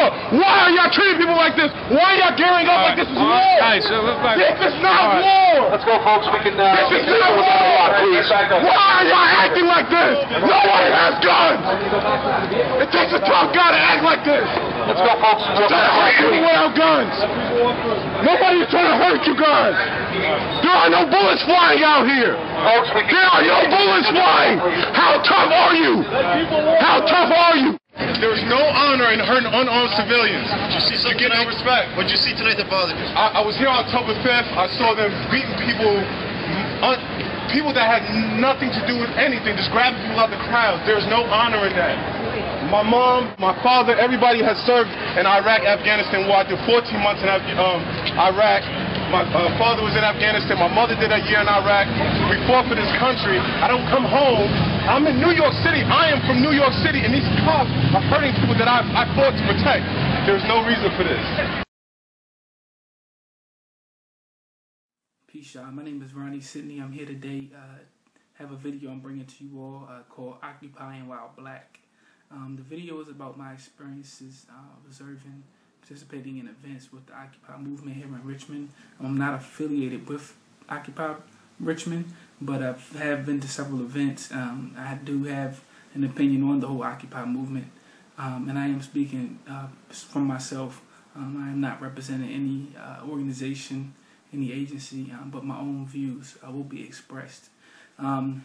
America. Why are y'all treating people like this? Why are y'all gearing up like this is war? This is not war. Let's go, folks. We can. This is not war, please. Why are y'all acting like this? Nobody has guns. It takes a tough guy to act like this. Let's go, folks. Trying to hurt people without guns. Nobody's trying to hurt you guys. There are no bullets flying out here. There are no bullets flying. How tough are you? How tough are you? There's no honor in hurting unarmed civilians. Did you see something You get no tonight? respect. What did you see tonight that bothered you? I was here on October 5th. I saw them beating people, people that had nothing to do with anything, just grabbing people out the crowd. There's no honor in that. My mom, my father, everybody has served in Iraq, Afghanistan war. I did 14 months in Iraq. My father was in Afghanistan. My mother did a year in Iraq. We fought for this country. I don't come home. I'm in New York City. I am from New York City, and these cops are hurting people that I fought to protect. There's no reason for this. Peace, y'all. My name is Ronnie Sidney. I'm here today. Have a video I'm bringing to you all called Occupying While Black. The video is about my experiences observing, participating in events with the Occupy movement here in Richmond. I'm not affiliated with Occupy Richmond, but I have been to several events. I do have an opinion on the whole Occupy movement, and I am speaking from myself. I am not representing any organization, any agency, but my own views will be expressed. The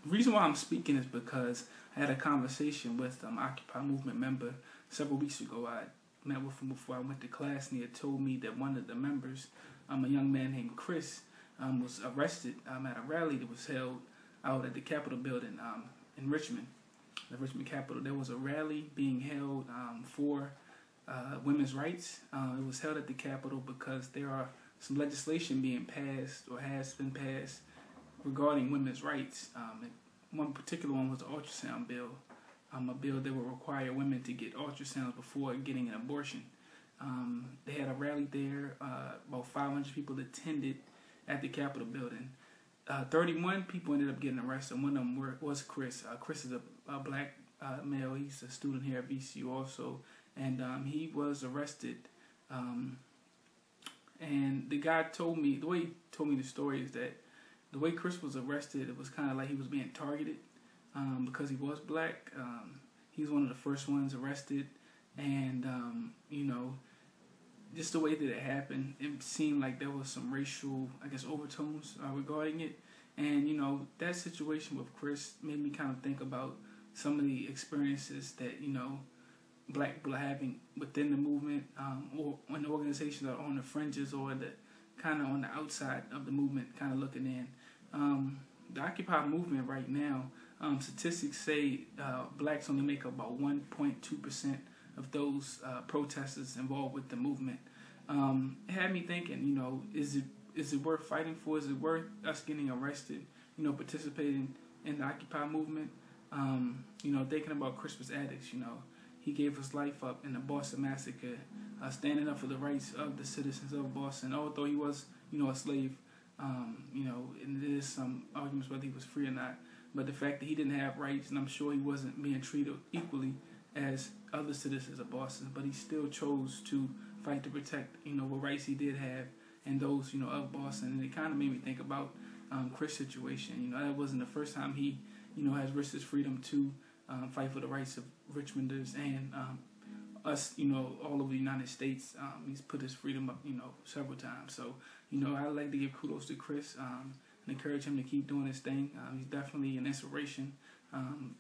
reason why I'm speaking is because I had a conversation with Occupy movement member several weeks ago. I met with him before I went to class, and he had told me that one of the members, a young man named Chris, was arrested at a rally that was held out at the Capitol building in Richmond, the Richmond Capitol. There was a rally being held for women's rights. It was held at the Capitol because there are some legislation being passed or has been passed regarding women's rights. One particular one was the ultrasound bill, a bill that would require women to get ultrasounds before getting an abortion. They had a rally there. About 500 people attended at the Capitol building. 31 people ended up getting arrested. One of them was Chris. Chris is a black male. He's a student here at VCU also, and he was arrested. And the guy told me, the way he told me the story is that the way Chris was arrested, it was kind of like he was being targeted because he was black. He was one of the first ones arrested, and you know, just the way that it happened, it seemed like there was some racial, I guess, overtones regarding it. And you know, that situation with Chris made me kind of think about some of the experiences that, you know, black people are having within the movement, or when the organizations are on the fringes or the kind of on the outside of the movement, kind of looking in. The Occupy movement right now, statistics say blacks only make up about 1.2% of those protesters involved with the movement. It had me thinking, you know, is it worth fighting for? Is it worth us getting arrested, you know, participating in the Occupy movement? You know, thinking about Crispus Attucks, you know, he gave his life up in the Boston Massacre, standing up for the rights of the citizens of Boston, although he was, you know, a slave. You know, and there is some arguments whether he was free or not, but the fact that he didn't have rights, and I'm sure he wasn't being treated equally as other citizens of Boston, but he still chose to fight to protect, you know, what rights he did have and those, you know, of Boston. And it kind of made me think about Chris' situation. You know, that wasn't the first time he, you know, has risked his freedom to fight for the rights of Richmonders and us, you know, all over the United States. He's put his freedom up, you know, several times. So, you know, I'd like to give kudos to Chris and encourage him to keep doing his thing. He's definitely an inspiration,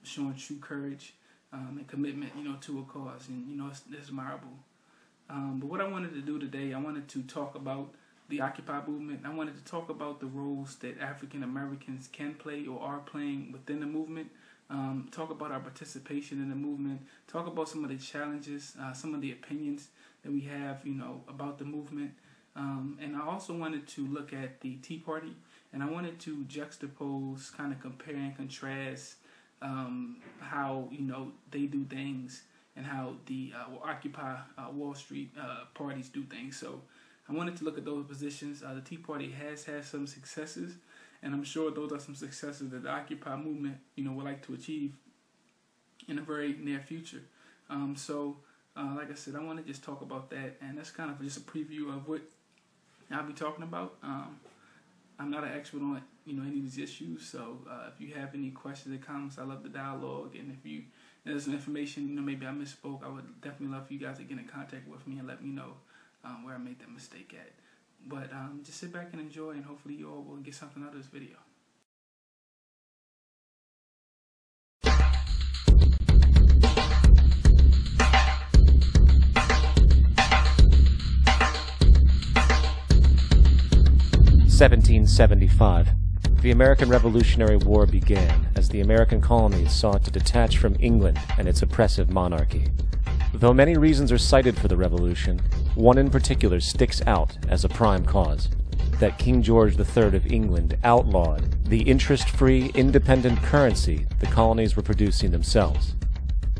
showing true courage and commitment, you know, to a cause. And, you know, it's admirable. But what I wanted to do today, I wanted to talk about the Occupy movement. I wanted to talk about the roles that African Americans can play or are playing within the movement. Talk about our participation in the movement, talk about some of the challenges, some of the opinions that we have, you know, about the movement. And I also wanted to look at the Tea Party, and I wanted to juxtapose, kind of compare and contrast how, you know, they do things and how the Occupy Wall Street parties do things. So I wanted to look at those positions. The Tea Party has had some successes, and I'm sure those are some successes that the Occupy movement, you know, would like to achieve in a very near future. So like I said, I want to just talk about that, and that's kind of just a preview of what I'll be talking about. I'm not an expert on any of these issues, so if you have any questions or comments, I love the dialogue, and if there's some information maybe I misspoke, I would definitely love for you guys to get in contact with me and let me know where I made that mistake at. But just sit back and enjoy, and hopefully you all will get something out of this video. (1775). The American Revolutionary War began as the American colonies sought to detach from England and its oppressive monarchy. Though many reasons are cited for the revolution, one in particular sticks out as a prime cause: that King George III of England outlawed the interest-free independent currency the colonies were producing themselves,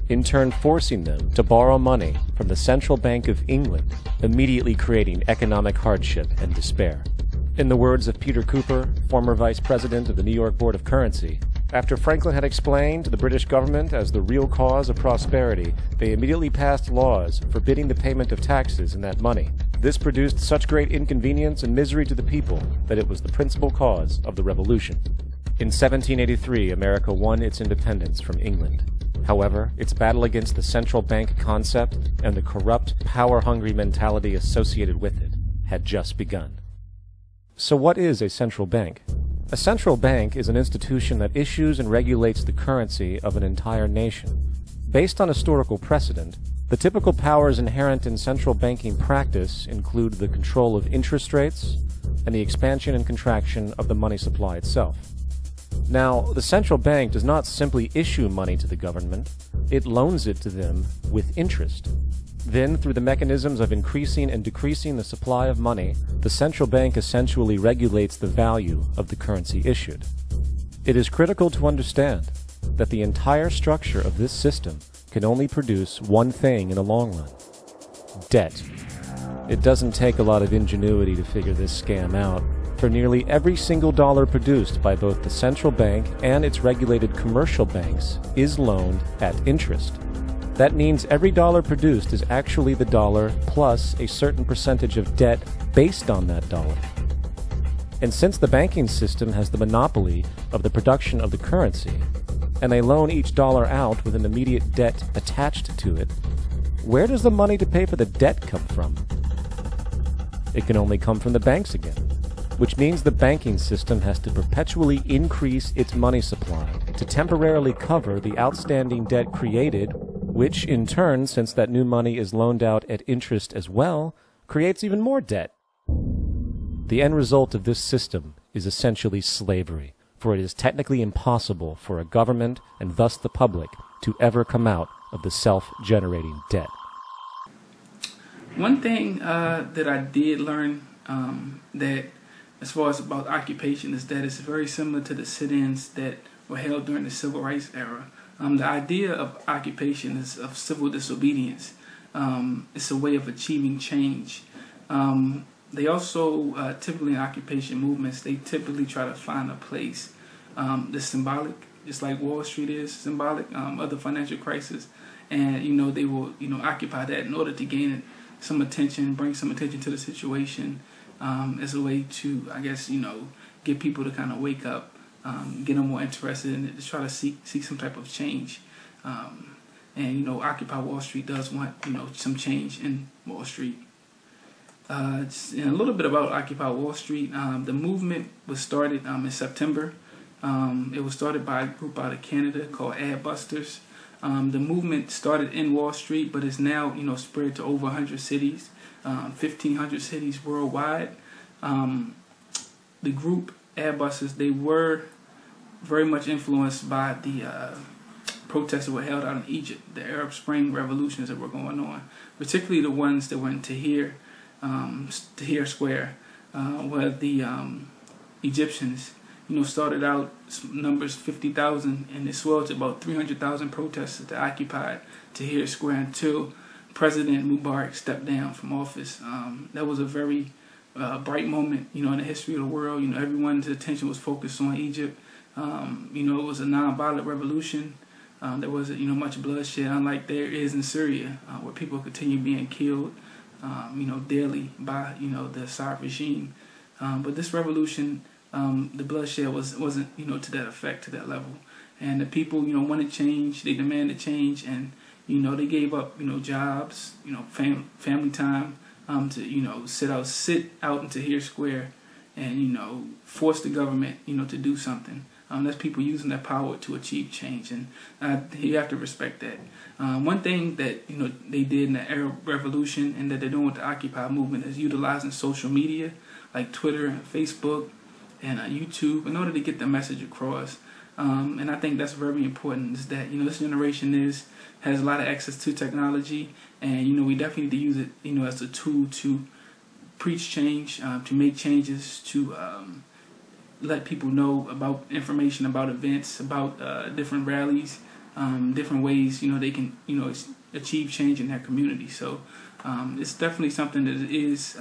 in turn forcing them to borrow money from the Central Bank of England, immediately creating economic hardship and despair. In the words of Peter Cooper, former vice president of the New York Board of Currency, after Franklin had explained to the British government as the real cause of prosperity, they immediately passed laws forbidding the payment of taxes in that money. This produced such great inconvenience and misery to the people that it was the principal cause of the Revolution. In 1783, America won its independence from England. However, its battle against the central bank concept and the corrupt, power-hungry mentality associated with it had just begun. So what is a central bank? A central bank is an institution that issues and regulates the currency of an entire nation. Based on historical precedent, the typical powers inherent in central banking practice include the control of interest rates and the expansion and contraction of the money supply itself. Now, the central bank does not simply issue money to the government, it loans it to them with interest. Then, through the mechanisms of increasing and decreasing the supply of money, the central bank essentially regulates the value of the currency issued. It is critical to understand that the entire structure of this system can only produce one thing in the long run: debt. It doesn't take a lot of ingenuity to figure this scam out, for nearly every single dollar produced by both the central bank and its regulated commercial banks is loaned at interest. That means every dollar produced is actually the dollar plus a certain percentage of debt based on that dollar. And since the banking system has the monopoly of the production of the currency, and they loan each dollar out with an immediate debt attached to it, where does the money to pay for the debt come from? It can only come from the banks again, which means the banking system has to perpetually increase its money supply to temporarily cover the outstanding debt created, which in turn, since that new money is loaned out at interest as well, creates even more debt. The end result of this system is essentially slavery, for it is technically impossible for a government, and thus the public, to ever come out of the self-generating debt. One thing that I did learn that as far as about occupation is that it's very similar to the sit-ins that were held during the Civil Rights era. The idea of occupation is of civil disobedience. It's a way of achieving change. They also, typically in occupation movements, they typically try to find a place that's symbolic, just like Wall Street is symbolic, other financial crisis. And, they will, occupy that in order to gain some attention, bring some attention to the situation, as a way to, I guess, get people to kind of wake up. Get them more interested in it, to try to seek some type of change. And Occupy Wall Street does want some change in Wall Street. And a little bit about Occupy Wall Street. The movement was started in September. It was started by a group out of Canada called Adbusters. The movement started in Wall Street, but is now spread to over 100 cities, 1,500 cities worldwide. The group Adbusters, they were very much influenced by the protests that were held out in Egypt, the Arab Spring revolutions that were going on, particularly the ones that were in Tahrir Square, where the Egyptians, started out numbers 50,000, and it swelled to about 300,000 protesters that occupied Tahrir Square until President Mubarak stepped down from office. That was a very bright moment, in the history of the world. Everyone's attention was focused on Egypt. It was a non-violent revolution. There wasn't, much bloodshed, unlike there is in Syria, where people continue being killed, daily by, the Assad regime. But this revolution, the bloodshed wasn't, to that effect, to that level. And the people, wanted change. They demanded change, and they gave up, jobs, family time, to sit out in Tahrir Square, and force the government, to do something. That's people using their power to achieve change, and you have to respect that. One thing that they did in the Arab Revolution, and that they're doing with the Occupy movement, is utilizing social media like Twitter and Facebook and YouTube in order to get the message across. And I think that's very important. Is that this generation has a lot of access to technology, and we definitely need to use it as a tool to preach change, to make changes, to let people know about information, about events, about different rallies, different ways they can achieve change in their community. So it's definitely something that is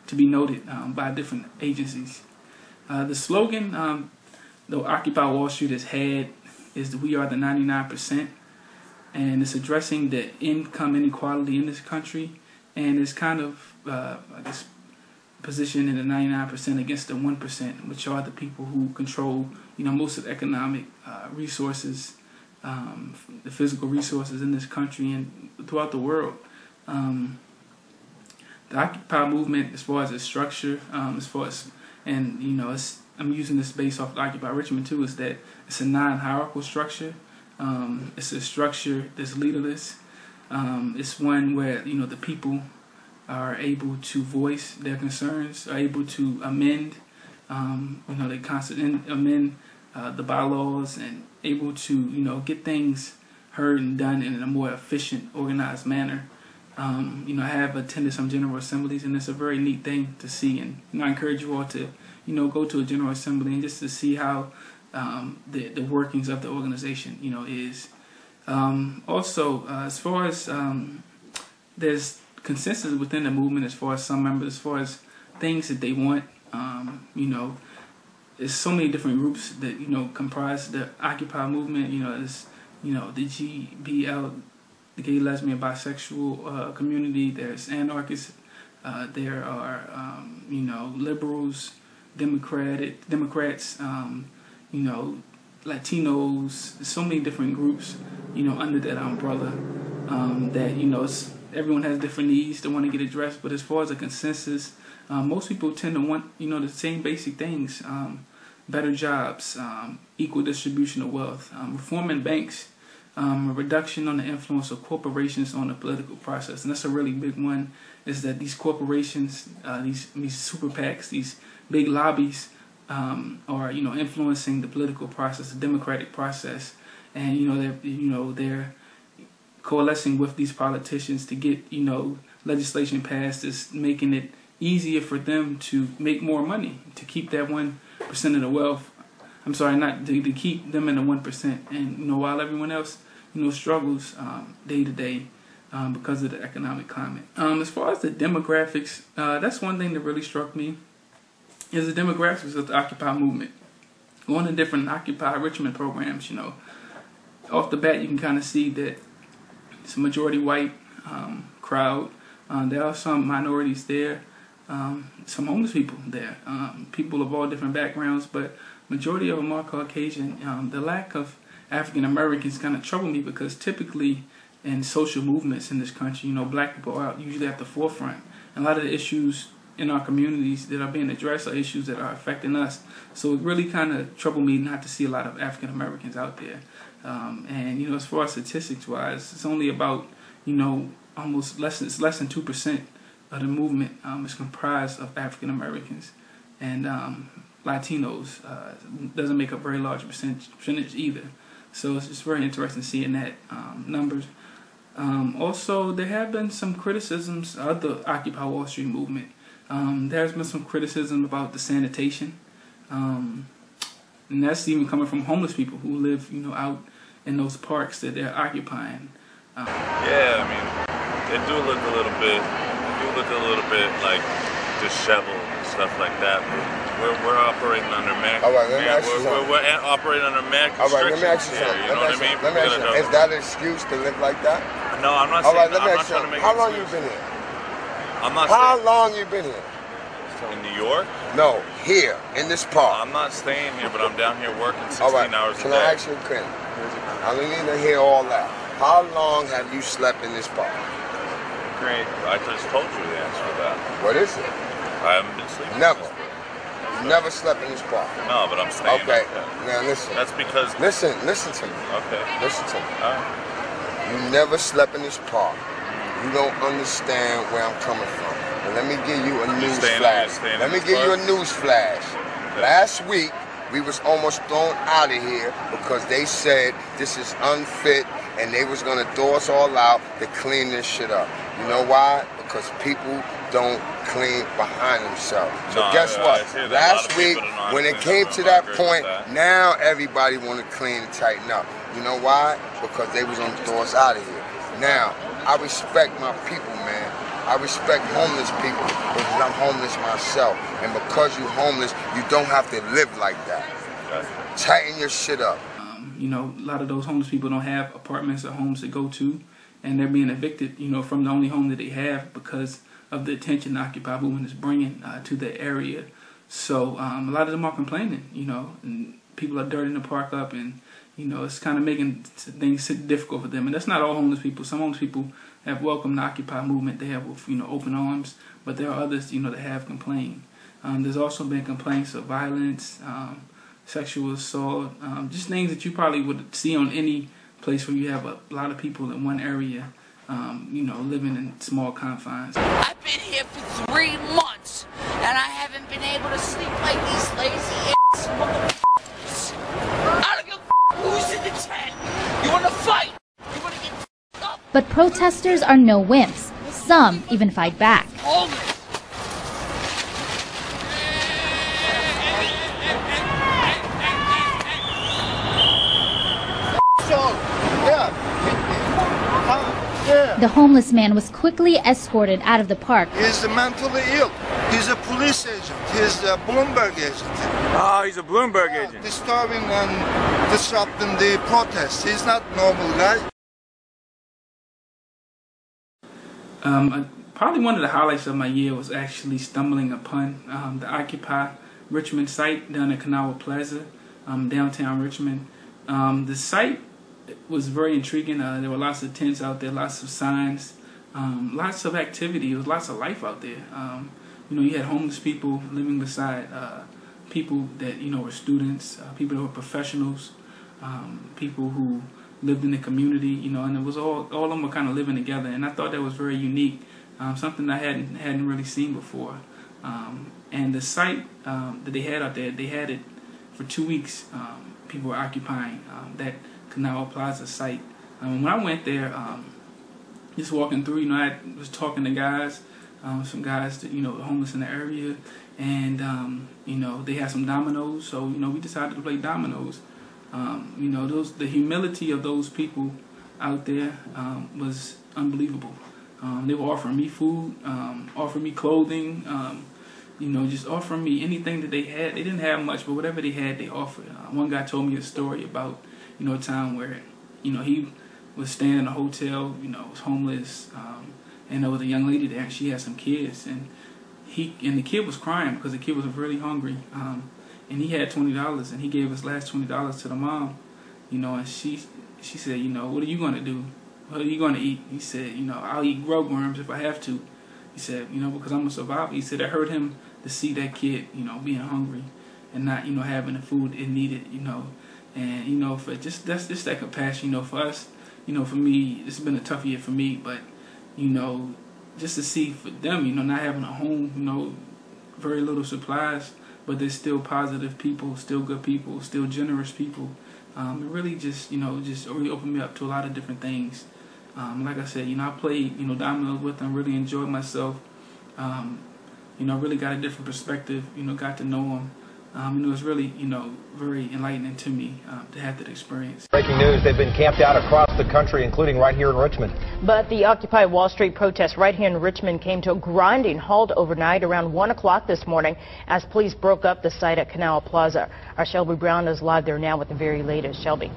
to be noted by different agencies. The slogan the Occupy Wall Street has had is "We are the 99%," and it's addressing the income inequality in this country, and it's kind of positioned in the 99% against the 1%, which are the people who control most of the economic resources, the physical resources in this country and throughout the world. The Occupy movement, as far as its structure, I'm using this based off of Occupy Richmond too, is that it's a non-hierarchical structure. It's a structure that's leaderless. It's one where the people are able to voice their concerns, are able to amend, they constantly amend the bylaws, and able to get things heard and done in a more efficient, organized manner. I have attended some General Assemblies, and it's a very neat thing to see. And I encourage you all to go to a General Assembly and just to see how the workings of the organization is. Also, as far as there's consensus within the movement, as far as some members, as far as things that they want, there's so many different groups that comprise the Occupy movement. There's the GBL, the gay, lesbian, bisexual community. There's anarchists. There are liberals, Democrats, Latinos. So many different groups under that umbrella. That everyone has different needs to want to get addressed. But as far as a consensus, most people tend to want the same basic things: better jobs, equal distribution of wealth, reforming banks, a reduction on the influence of corporations on the political process. And that's a really big one, is that these corporations, these super PACs, these big lobbies are influencing the political process, the democratic process, and they're coalescing with these politicians to get legislation passed that's making it easier for them to make more money, to keep that 1% of the wealth. I'm sorry, not to keep them in the 1%, and while everyone else struggles day to day because of the economic climate. As far as the demographics, that's one thing that really struck me, is the demographics of the Occupy movement. Going to different Occupy Richmond programs, off the bat you can kind of see that it's a majority white crowd. There are some minorities there, some homeless people there, people of all different backgrounds, but majority of them are Caucasian. The lack of African Americans kind of trouble me, because typically in social movements in this country, black people are usually at the forefront. And a lot of the issues in our communities that are being addressed are issues that are affecting us. So it really kind of troubled me not to see a lot of African Americans out there. And as far as statistics wise, it's only about almost less than 2% of the movement is comprised of African Americans, and Latinos doesn't make a very large percentage either. So it's just very interesting seeing that numbers. Also, there have been some criticisms of the Occupy Wall Street movement. There's been some criticism about the sanitation, and that's even coming from homeless people who live, out in those parks that they're occupying. Yeah, I mean, they do look a little bit like disheveled and stuff like that. But we're operating under MAC. All right, let me ask you something. We're operating under MAC All right, let me ask restrictions you here. something. You know what I mean? Let me ask you something. Is that an excuse to live like that? No, I'm not All right, saying let me I'm ask not you trying to make something. How long you excuses. been here? I'm not How saying long you been here? in New York. No, here, in this park. I'm not staying here, but I'm down here working 16 All right, hours a can day. I ask you a question? I don't need to hear all that. How long have you slept in this park? Great. I just told you the answer to that. What is it? I haven't been sleeping. Never. You never slept in this park. No, but I'm staying. Okay, Okay. now listen. That's because. Listen to me. Okay. Listen to me. All right. You never slept in this park. You don't understand where I'm coming from. And let me give you a news flash. Let me give you a news flash. Okay. Last week, we was almost thrown out of here because they said this is unfit and they was gonna throw us all out to clean this shit up. You know why? Because people don't clean behind themselves. So No, guess what? Last week, when it came to that point, now everybody want to clean and tighten up. You know why? Because they was gonna throw us out of here. Now, I respect my people, man. I respect homeless people because I'm homeless myself. And because you're homeless, you don't have to live like that. Tighten your shit up. You know, a lot of those homeless people don't have apartments or homes to go to, and they're being evicted, you know, from the only home that they have because of the attention the Occupy movement is bringing to the area. So a lot of them are complaining, you know, and people are dirtying the park up, and you know, it's kind of making things difficult for them. And that's not all homeless people. Some homeless people have welcomed the Occupy movement. They have, you know, open arms, but there are others, you know, that have complained. There's also been complaints of violence, sexual assault, just things that you probably would see on any place where you have a lot of people in one area, you know, living in small confines. I've been here for 3 months, and I haven't been able to sleep like these lazy ass motherfuckers. I don't give a who's in the tent. You want to fight? You want to get up? But protesters are no wimps. Some even fight back. Homeless. The homeless man was quickly escorted out of the park. He's mentally ill. He's a police agent. He's a Bloomberg agent. Oh, he's a Bloomberg agent. Disturbing and disrupting the protest. He's not a normal guy. Probably one of the highlights of my year was actually stumbling upon the Occupy Richmond site down at Kanawha Plaza, downtown Richmond. The site was very intriguing. There were lots of tents out there, lots of signs, lots of activity. There was lots of life out there. You know, you had homeless people living beside people that, you know, were students, people that were professionals, people who lived in the community, you know, and it was all of them were kind of living together. And I thought that was very unique, something I hadn't really seen before. And the site that they had out there, they had it for 2 weeks. People were occupying that Kanawha Plaza site. When I went there, just walking through, you know, I was talking to guys, some guys that, you know, homeless in the area, and you know, they had some dominoes, so you know, we decided to play dominoes. You know, the humility of those people out there was unbelievable. They were offering me food, offering me clothing, you know, just offering me anything that they had. They didn't have much, but whatever they had, they offered. One guy told me a story about, you know, a time where, you know, he was staying in a hotel, you know, was homeless, and there was a young lady there, and she had some kids, and the kid was crying because the kid was really hungry, and he had $20, and he gave his last $20 to the mom, you know, and she said, you know, what are you going to do? What are you going to eat? He said, you know, I'll eat grub worms if I have to. He said, you know, because I'm a survivor. He said it hurt him to see that kid, you know, being hungry and not, you know, having the food it needed, you know. And, you know, for that's just that compassion, you know, for us, you know, for me, it's been a tough year for me, but, you know, just to see for them, you know, not having a home, you know, very little supplies, but they're still positive people, still good people, still generous people. It really just, you know, just really opened me up to a lot of different things. Like I said, you know, I played, you know, dominoes with them, really enjoyed myself. You know, I really got a different perspective, you know, got to know them. And it was really, very enlightening to me to have that experience. Breaking news, they've been camped out across the country, including right here in Richmond. But the Occupy Wall Street protest right here in Richmond came to a grinding halt overnight around 1 o'clock this morning as police broke up the site at Kanawha Plaza. Our Shelby Brown is live there now with the very latest. Shelby.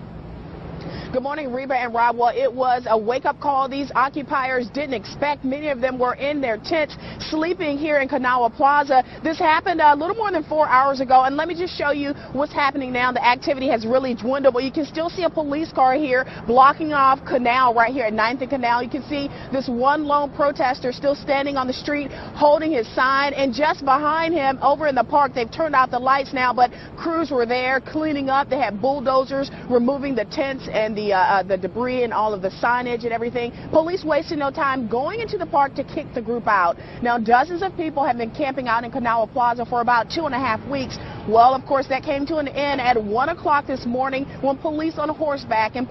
Good morning, Reba and Rob. Well, it was a wake-up call these occupiers didn't expect. Many of them were in their tents sleeping here in Kanawha Plaza. This happened a little more than 4 hours ago, and let me just show you what's happening now. The activity has really dwindled, but you can still see a police car here blocking off Canal right here at 9th and Canal. You can see this one lone protester still standing on the street holding his sign, and just behind him over in the park, they've turned out the lights now, but crews were there cleaning up. They had bulldozers removing the tents and the debris and all of the signage and everything. Police wasted no time going into the park to kick the group out. Now, dozens of people have been camping out in Kanawha Plaza for about 2.5 weeks. Well, of course, that came to an end at 1 o'clock this morning when police on horseback and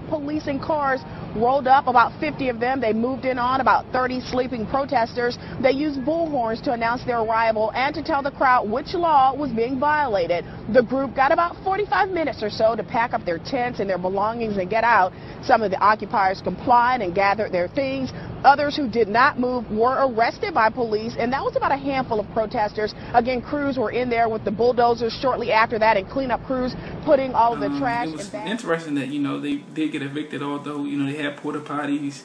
police in cars rolled up, about 50 of them. They moved in on about 30 sleeping protesters. They used bullhorns to announce their arrival and to tell the crowd which law was being violated. The group got about 45 minutes or so to pack up their tents and their belongings and get out. Some of the occupiers complied and gathered their things. Others who did not move were arrested by police, and that was about a handful of protesters. Again, crews were in there with the bulldozers shortly after that, and cleanup crews putting all of the trash. It was interesting that, they did get evicted, although, they had porta potties.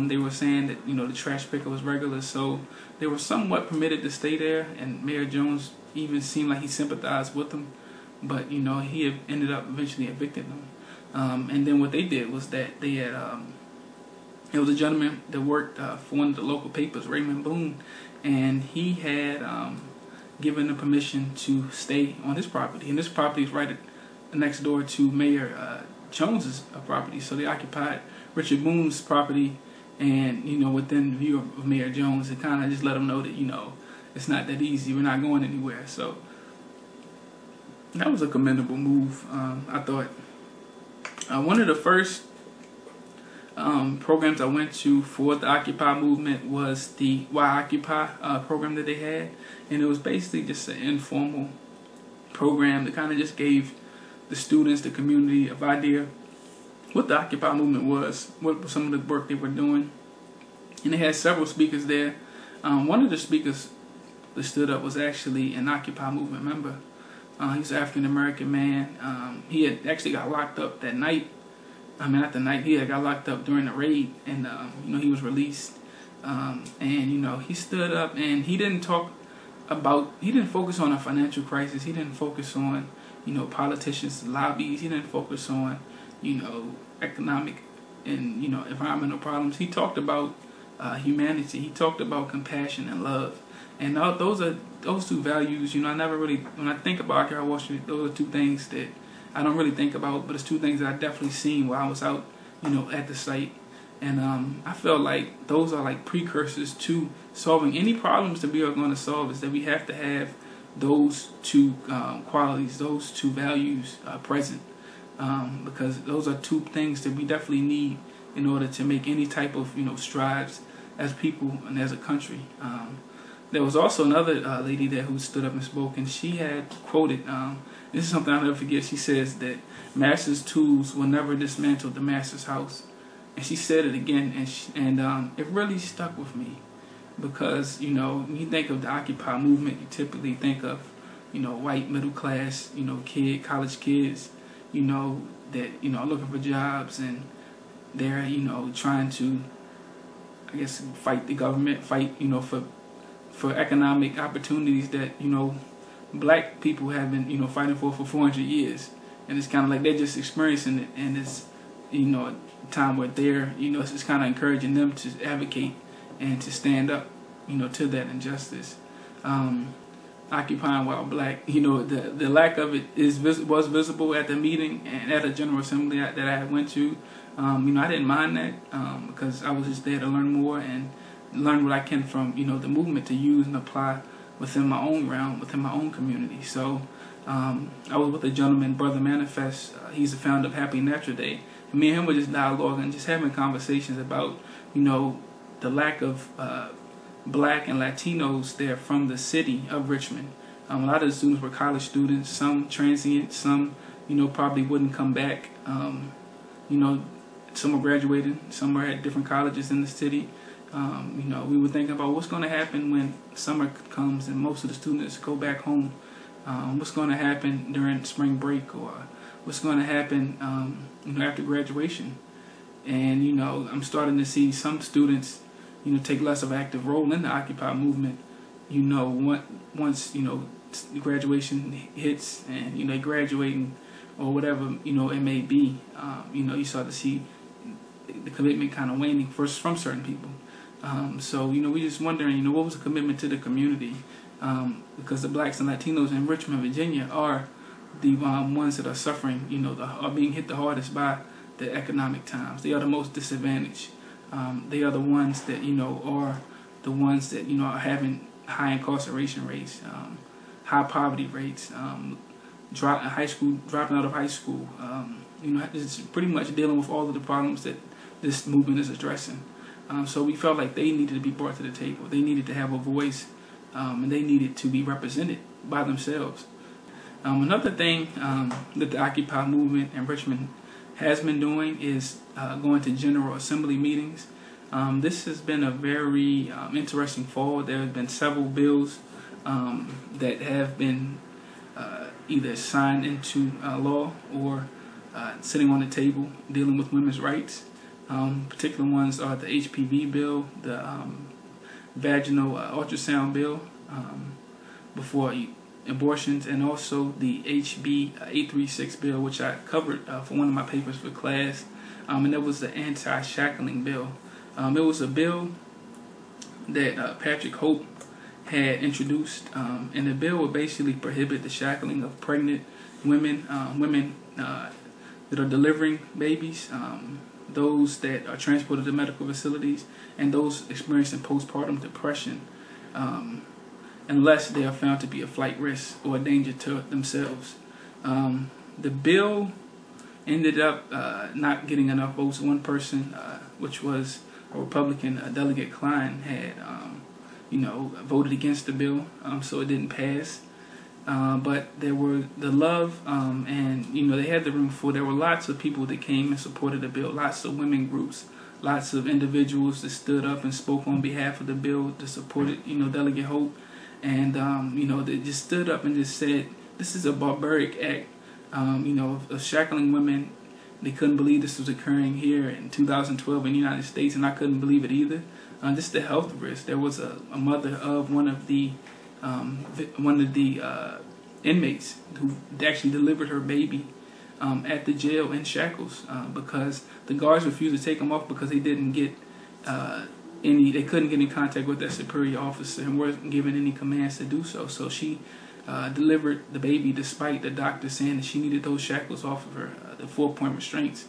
They were saying that, the trash picker was regular, so they were somewhat permitted to stay there, and Mayor Jones even seemed like he sympathized with them, but, he ended up eventually evicting them. And then what they did was that they had, it was a gentleman that worked for one of the local papers, Raymond Boone, and he had given them permission to stay on his property. And this property is right next door to Mayor Jones's property. So they occupied Richard Boone's property, and, within view of Mayor Jones, it kind of just let them know that, it's not that easy. We're not going anywhere. So that was a commendable move, I thought. One of the first programs I went to for the Occupy movement was the Why Occupy program that they had, and it was basically just an informal program that kind of just gave the students, the community, an idea what the Occupy movement was, what was some of the work they were doing, and they had several speakers there. One of the speakers that stood up was actually an Occupy movement member. He's an African-American man. He had actually got locked up that night. Not the night, he had got locked up during the raid, and, he was released. And, he stood up, and he didn't focus on a financial crisis. He didn't focus on, politicians' lobbies. He didn't focus on, economic and, environmental problems. He talked about humanity. He talked about compassion and love. And those two values, I never really, when I think about Occupy Wall Street, those are two things that I don't really think about, but it's two things that I definitely seen while I was out, at the site. And I felt like those are like precursors to solving any problems that we are going to solve, is that we have to have those two qualities, those two values present, because those are two things that we definitely need in order to make any type of, strides as people and as a country. There was also another lady there who stood up and spoke, and she had quoted, this is something I'll never forget, she says that master's tools will never dismantle the master's house. And she said it again, and it really stuck with me, because, when you think of the Occupy movement, you typically think of, white middle class, college kids, that, are looking for jobs, and they're, trying to, I guess, fight the government, fight, for economic opportunities that, black people have been, fighting for 400 years. And it's kind of like they're just experiencing it, and it's, a time where they're, it's just kind of encouraging them to advocate and to stand up, to that injustice. Occupying while black, the lack of it was visible at the meeting and at a General Assembly that I went to. I didn't mind that because I was just there to learn more and learn what I can from, the movement to use and apply within my own realm, within my own community. So I was with a gentleman, Brother Manifest. He's the founder of Happy Natural Day. And me and him were just dialoguing, just having conversations about, the lack of black and Latinos there from the city of Richmond. A lot of the students were college students, some transient, some, probably wouldn't come back. Some were graduating, some were at different colleges in the city. We were thinking about what's going to happen when summer comes and most of the students go back home. What's going to happen during spring break, or what's going to happen, after graduation. And, I'm starting to see some students, take less of an active role in the Occupy movement. Once, graduation hits and, they graduating or whatever, it may be, you start to see the commitment kind of waning first from certain people. So, we just wondering, what was the commitment to the community? Because the blacks and Latinos in Richmond, Virginia are the ones that are suffering, are being hit the hardest by the economic times. They are the most disadvantaged. They are the ones that, are the ones that, are having high incarceration rates, high poverty rates, dropping out of high school. It's pretty much dealing with all of the problems that this movement is addressing. So we felt like they needed to be brought to the table. They needed to have a voice, and they needed to be represented by themselves. Another thing that the Occupy movement in Richmond has been doing is going to General Assembly meetings. This has been a very interesting fall. There have been several bills that have been either signed into law or sitting on the table dealing with women's rights. Particular ones are the HPV bill, the vaginal ultrasound bill before abortions, and also the HB 836 bill, which I covered for one of my papers for class, and that was the anti-shackling bill. It was a bill that Patrick Hope had introduced, and the bill would basically prohibit the shackling of pregnant women, that are delivering babies, those that are transported to medical facilities, and those experiencing postpartum depression, unless they are found to be a flight risk or a danger to themselves. The bill ended up not getting enough votes. One person, which was a Republican, Delegate Klein, had voted against the bill, so it didn't pass. But there were the love, and they had the room for. There were lots of people that came and supported the bill. Lots of women groups, lots of individuals that stood up and spoke on behalf of the bill to support it. Delegate Hope, and they just stood up and just said, "This is a barbaric act." Of shackling women. They couldn't believe this was occurring here in 2012 in the United States, and I couldn't believe it either. Just the health risk. There was a mother of one of the inmates who actually delivered her baby at the jail in shackles because the guards refused to take them off because they didn't get they couldn't get in contact with their superior officer and weren't given any commands to do so. So she delivered the baby despite the doctor saying that she needed those shackles off of her, the 4-point restraints.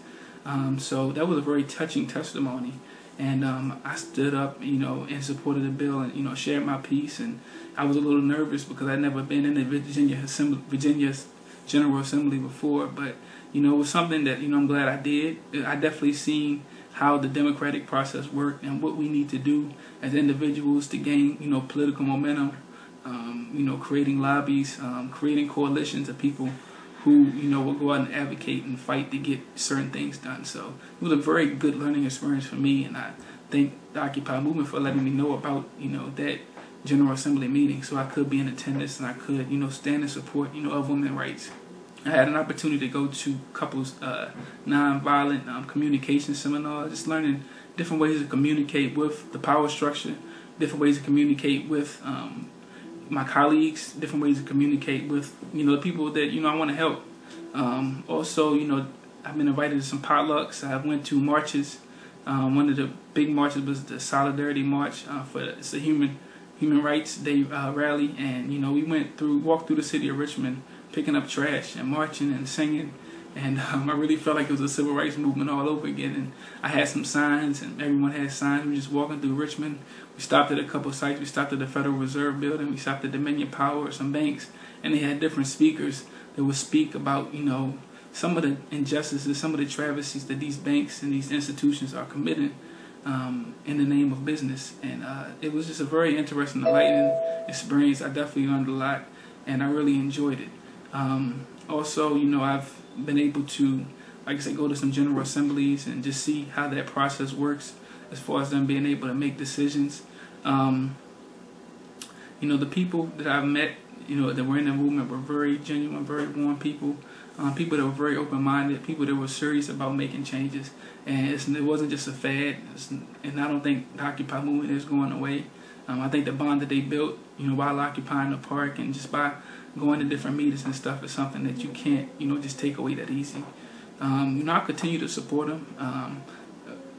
So that was a very touching testimony. And I stood up, in support of the bill and, shared my piece. And I was a little nervous because I'd never been in the Virginia's General Assembly before. But, it was something that, I'm glad I did. I definitely seen how the democratic process worked and what we need to do as individuals to gain, political momentum, creating lobbies, creating coalitions of people who, will go out and advocate and fight to get certain things done. So it was a very good learning experience for me, and I thank the Occupy movement for letting me know about, that General Assembly meeting so I could be in attendance and I could, stand in support, of women's rights. I had an opportunity to go to couples nonviolent communication seminars, just learning different ways to communicate with the power structure, different ways to communicate with my colleagues, different ways to communicate with, the people that, I want to help. Also, I've been invited to some potlucks. I went to marches. One of the big marches was the Solidarity March it's a Human Rights Day rally. And, we walked through the city of Richmond, picking up trash and marching and singing. And I really felt like it was a civil rights movement all over again. And I had some signs, and everyone had signs. We were just walking through Richmond. We stopped at a couple of sites. We stopped at the Federal Reserve Building. We stopped at Dominion Power, some banks. And they had different speakers that would speak about, some of the injustices, some of the travesties that these banks and these institutions are committing in the name of business. And it was just a very interesting, enlightening experience. I definitely learned a lot. and I really enjoyed it. Also, you know, I've been able to, like I said, go to some general assemblies and just see how that process works as far as them being able to make decisions. You know, the people that I've met, you know, that were in the movement were very genuine, very warm people. People that were very open-minded, people that were serious about making changes. And it wasn't just a fad, and I don't think the Occupy movement is going away. I think the bond that they built, you know, while occupying the park and just by going to different meetings and stuff is something that you can't, you know, just take away that easy. You know, I'll continue to support them.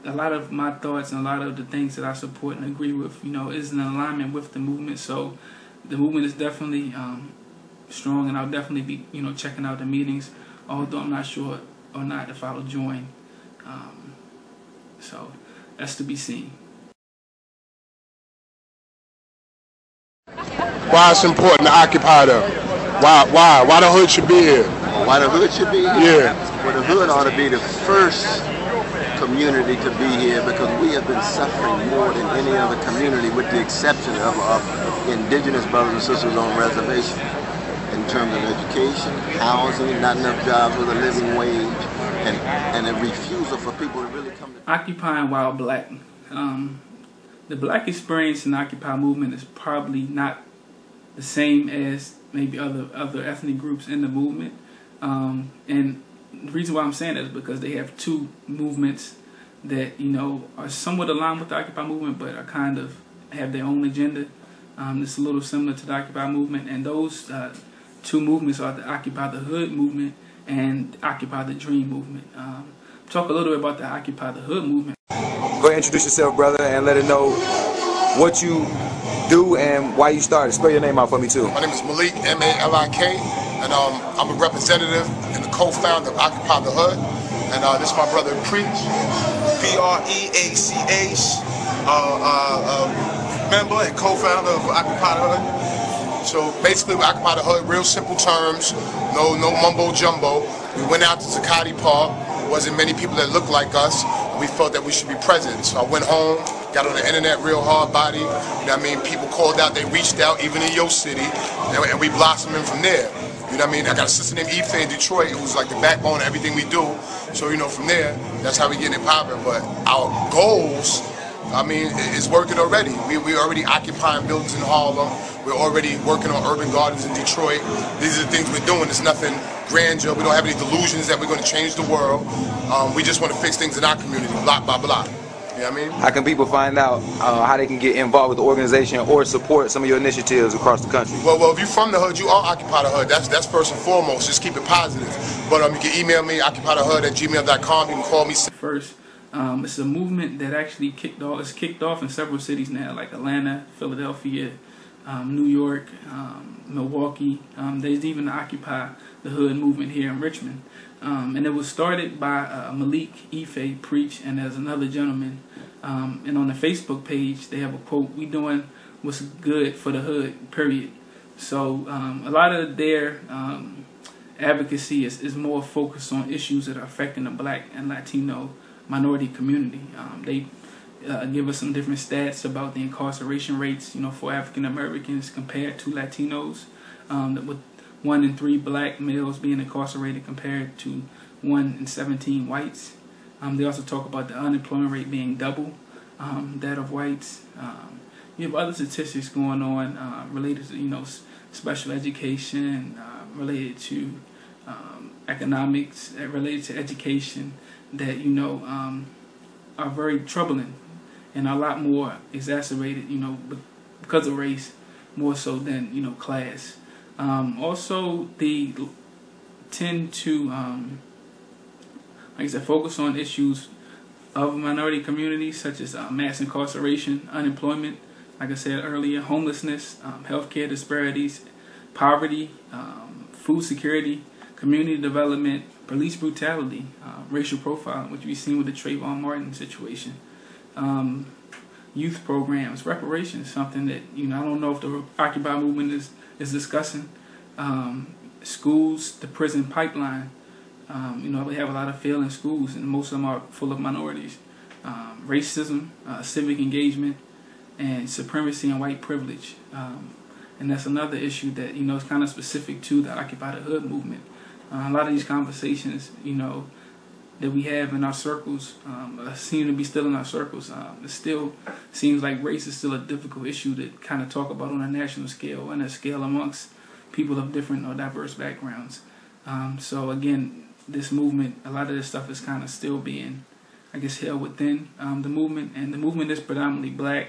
A lot of my thoughts and a lot of the things that I support and agree with, you know, is in alignment with the movement. So the movement is definitely strong, and I'll definitely be, you know, checking out the meetings, although I'm not sure or not if I'll join. So that's to be seen. Why it's important to occupy them? Why the hood should be here? Why the hood should be here? Yeah. Well, the hood ought to be the first community to be here, because we have been suffering more than any other community, with the exception of indigenous brothers and sisters on reservation, in terms of education, housing, not enough jobs with a living wage, and a refusal for people to really come to... Occupying while black. The black experience in the Occupy movement is probably not the same as maybe other ethnic groups in the movement. And the reason why I'm saying that is because they have two movements that, you know, are somewhat aligned with the Occupy movement, but are kind of have their own agenda. It's a little similar to the Occupy movement, and those two movements are the Occupy the Hood movement and Occupy the Dream movement. Talk a little bit about the Occupy the Hood movement. Go ahead and introduce yourself, brother, and let it know what you do and why you started. Spell your name out for me, too. My name is Malik, M-A-L-I-K, and I'm a representative and the co-founder of Occupy the Hood. And this is my brother Preach, P-R-E-A-C-H, member and co-founder of Occupy the Hood. So basically, we Occupy the Hood, real simple terms, no mumbo jumbo. We went out to Zuccotti Park. Wasn't many people that looked like us. We felt that we should be present. So I went home, got on the internet real hard body. You know what I mean? People called out, they reached out, even in your city, and we blossomed from there. You know what I mean? I got a sister named Ife in Detroit, who's like the backbone of everything we do. So, you know, from there, that's how we get it popping. But our goals, I mean, it's working already. We already occupying buildings in Harlem. We're already working on urban gardens in Detroit. These are the things we're doing. It's nothing grandeur. We don't have any delusions that we're going to change the world. We just want to fix things in our community, block by block. You know what I mean? How can people find out how they can get involved with the organization or support some of your initiatives across the country? Well, if you're from the hood, you are Occupy the Hood. That's first and foremost. Just keep it positive. But you can email me, occupythehood@gmail.com. You can call me. First, it's a movement that actually kicked off in several cities now, like Atlanta, Philadelphia, New York, Milwaukee. There's even the Occupy the Hood movement here in Richmond. And it was started by Malik, Ife, Preach, and there's another gentleman. And on the Facebook page, they have a quote, "We doing what's good for the hood, period." So a lot of their advocacy is more focused on issues that are affecting the black and Latino minority community. They give us some different stats about the incarceration rates, you know, for African Americans compared to Latinos, with 1 in 3 black males being incarcerated compared to 1 in 17 whites. They also talk about the unemployment rate being double that of whites. You have other statistics going on related to, you know, special education, related to economics, related to education, that, you know, are very troubling and are a lot more exacerbated, you know, because of race, more so than, you know, class. Also, they tend to, like I said, focus on issues of minority communities, such as mass incarceration, unemployment, like I said earlier, homelessness, healthcare disparities, poverty, food security, community development, police brutality, racial profiling, which we've seen with the Trayvon Martin situation, youth programs, reparations, something that, you know, I don't know if the Occupy movement is discussing. Schools, the prison pipeline. You know, we have a lot of failing schools, and most of them are full of minorities. Racism, civic engagement, and supremacy and white privilege. And that's another issue that, you know, is kind of specific to the Occupy the Hood movement. A lot of these conversations, you know, that we have in our circles seem to be still in our circles. It still seems like race is still a difficult issue to kind of talk about on a national scale and a scale amongst people of different or diverse backgrounds. So again, this movement, a lot of this stuff is kind of still being, I guess, held within the movement. And the movement is predominantly black,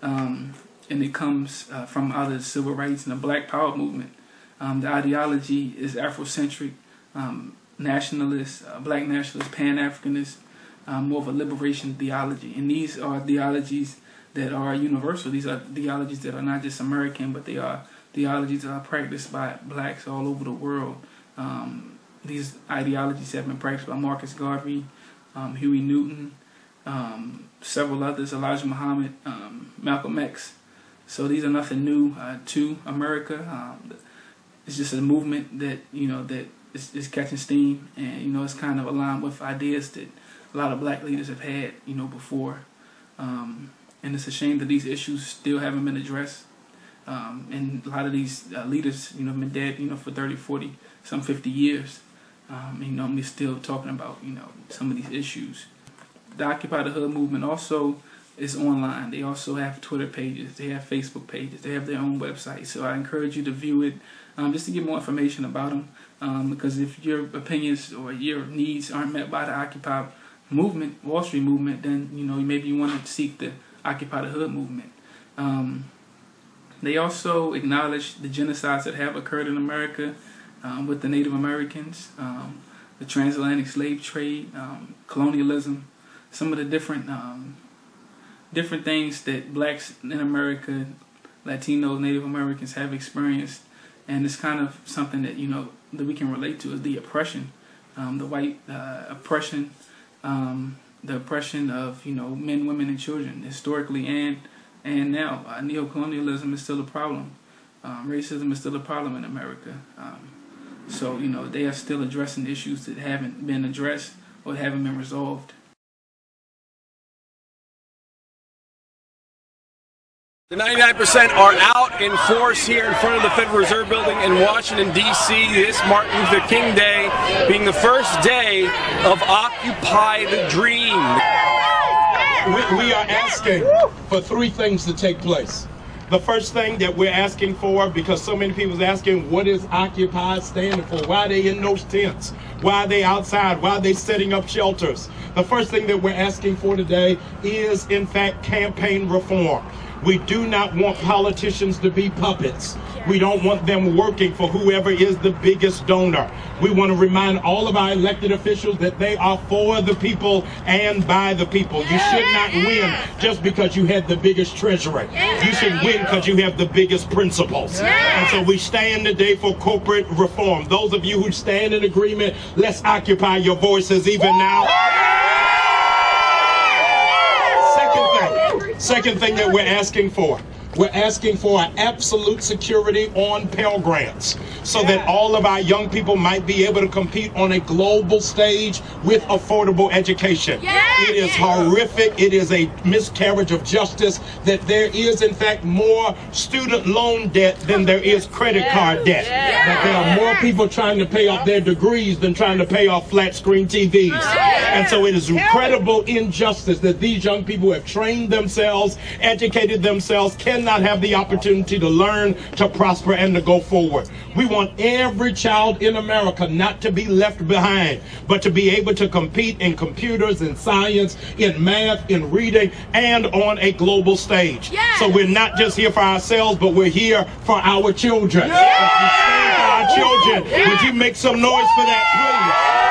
and it comes from out of the civil rights and the Black Power movement. The ideology is Afrocentric, nationalist, black nationalist, Pan-Africanist, more of a liberation theology. And these are theologies that are universal. These are theologies that are not just American, but they are theologies that are practiced by blacks all over the world. These ideologies have been practiced by Marcus Garvey, Huey Newton, several others, Elijah Muhammad, Malcolm X. So these are nothing new to America. It's just a movement that, you know, that is catching steam, and, you know, it's kind of aligned with ideas that a lot of black leaders have had, you know, before. And it's a shame that these issues still haven't been addressed. And a lot of these leaders, you know, have been dead, you know, for 30, 40, some 50 years. You know, we're still talking about, you know, some of these issues. The Occupy the Hood movement also is online. They also have Twitter pages. They have Facebook pages. They have their own website. So I encourage you to view it just to get more information about them. Because if your opinions or your needs aren't met by the Occupy movement, Wall Street movement, then, you know, maybe you want to seek the Occupy the Hood movement. They also acknowledge the genocides that have occurred in America with the Native Americans, the transatlantic slave trade, colonialism, some of the different things that blacks in America, Latinos, Native Americans have experienced. And it's kind of something that, you know, that we can relate to, is the oppression, the white oppression, the oppression of, you know, men, women, and children, historically and now. Neocolonialism is still a problem. Racism is still a problem in America. So, you know, they are still addressing issues that haven't been addressed or haven't been resolved. The 99% are out in force here in front of the Federal Reserve Building in Washington, D.C. This Martin Luther King Day being the first day of Occupy the Dream. We are asking for three things to take place. The first thing that we're asking for, because so many people are asking, what is Occupy standing for? Why are they in those tents? Why are they outside? Why are they setting up shelters? The first thing that we're asking for today is, in fact, campaign reform. We do not want politicians to be puppets. We don't want them working for whoever is the biggest donor. We want to remind all of our elected officials that they are for the people and by the people. You should not win just because you had the biggest treasury. You should win because you have the biggest principles. And so we stand today for corporate reform. Those of you who stand in agreement, let's occupy your voices even now. Second thing that we're asking for absolute security on Pell Grants so that all of our young people might be able to compete on a global stage with affordable education. It is horrific. It is a miscarriage of justice that there is, in fact, more student loan debt than there is credit card debt. That there are more people trying to pay off their degrees than trying to pay off flat screen TVs. And so it is incredible injustice that these young people have trained themselves, educated themselves, cannot have the opportunity to learn, to prosper, and to go forward. We want every child in America not to be left behind, but to be able to compete in computers, in science, in math, in reading, and on a global stage. So we're not just here for ourselves, but we're here for our children. If we stand for our children, would you make some noise for that, please?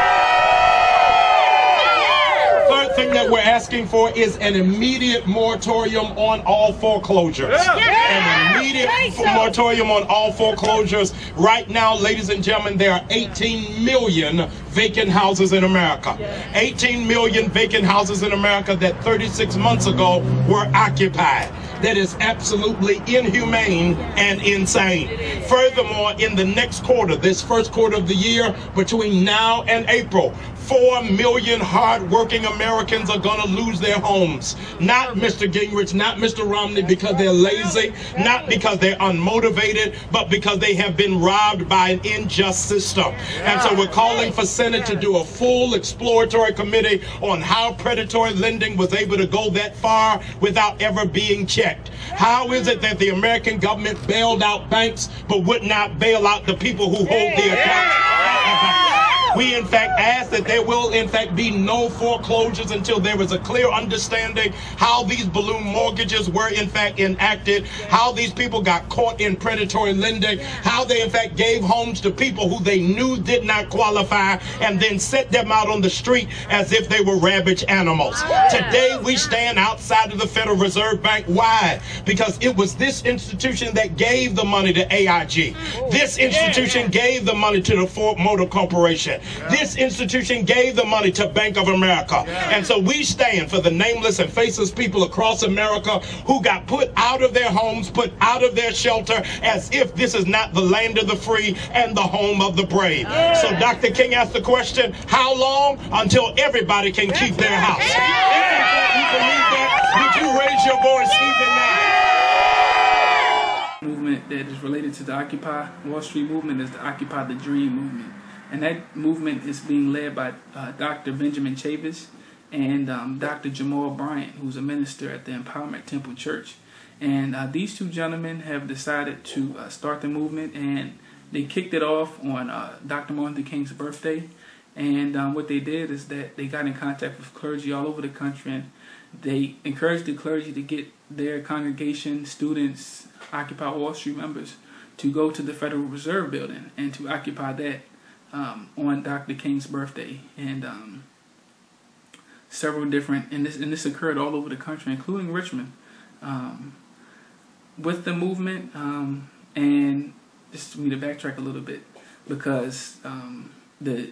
Third thing that we're asking for is an immediate moratorium on all foreclosures. An immediate moratorium on all foreclosures. Right now, ladies and gentlemen, there are 18 million vacant houses in America. 18 million vacant houses in America that 36 months ago were occupied. that is absolutely inhumane and insane. Furthermore, in the next quarter, this first quarter of the year, between now and April, 4 million hard-working Americans are going to lose their homes. Not Mr. Gingrich, not Mr. Romney, because they're lazy, not because they're unmotivated, but because they have been robbed by an unjust system. And so we're calling for Senate to do a full exploratory committee on how predatory lending was able to go that far without ever being checked. How is it that the American government bailed out banks but would not bail out the people who hold the accounts? We, in fact, ask that there will, in fact, be no foreclosures until there is a clear understanding how these balloon mortgages were, in fact, enacted, how these people got caught in predatory lending, how they, in fact, gave homes to people who they knew did not qualify and then set them out on the street as if they were ravaged animals. Today, we stand outside of the Federal Reserve Bank. Why? Because it was this institution that gave the money to AIG. This institution gave the money to the Ford Motor Corporation. This institution gave the money to Bank of America. And so we stand for the nameless and faceless people across America who got put out of their homes, put out of their shelter, as if this is not the land of the free and the home of the brave. So Dr. King asked the question, how long? Until everybody can keep their house. If you believe that, would you raise your voice even now? Movement that is related to the Occupy Wall Street movement is the Occupy the Dream movement. And that movement is being led by Dr. Benjamin Chavis and Dr. Jamal Bryant, who's a minister at the Empowerment Temple Church. And these two gentlemen have decided to start the movement, and they kicked it off on Dr. Martin Luther King's birthday. And what they did is that they got in contact with clergy all over the country, and they encouraged the clergy to get their congregation, students, Occupy Wall Street members to go to the Federal Reserve Building and to occupy that on Dr. King's birthday. And several different, and this occurred all over the country, including Richmond, with the movement. And just for me to backtrack a little bit, because the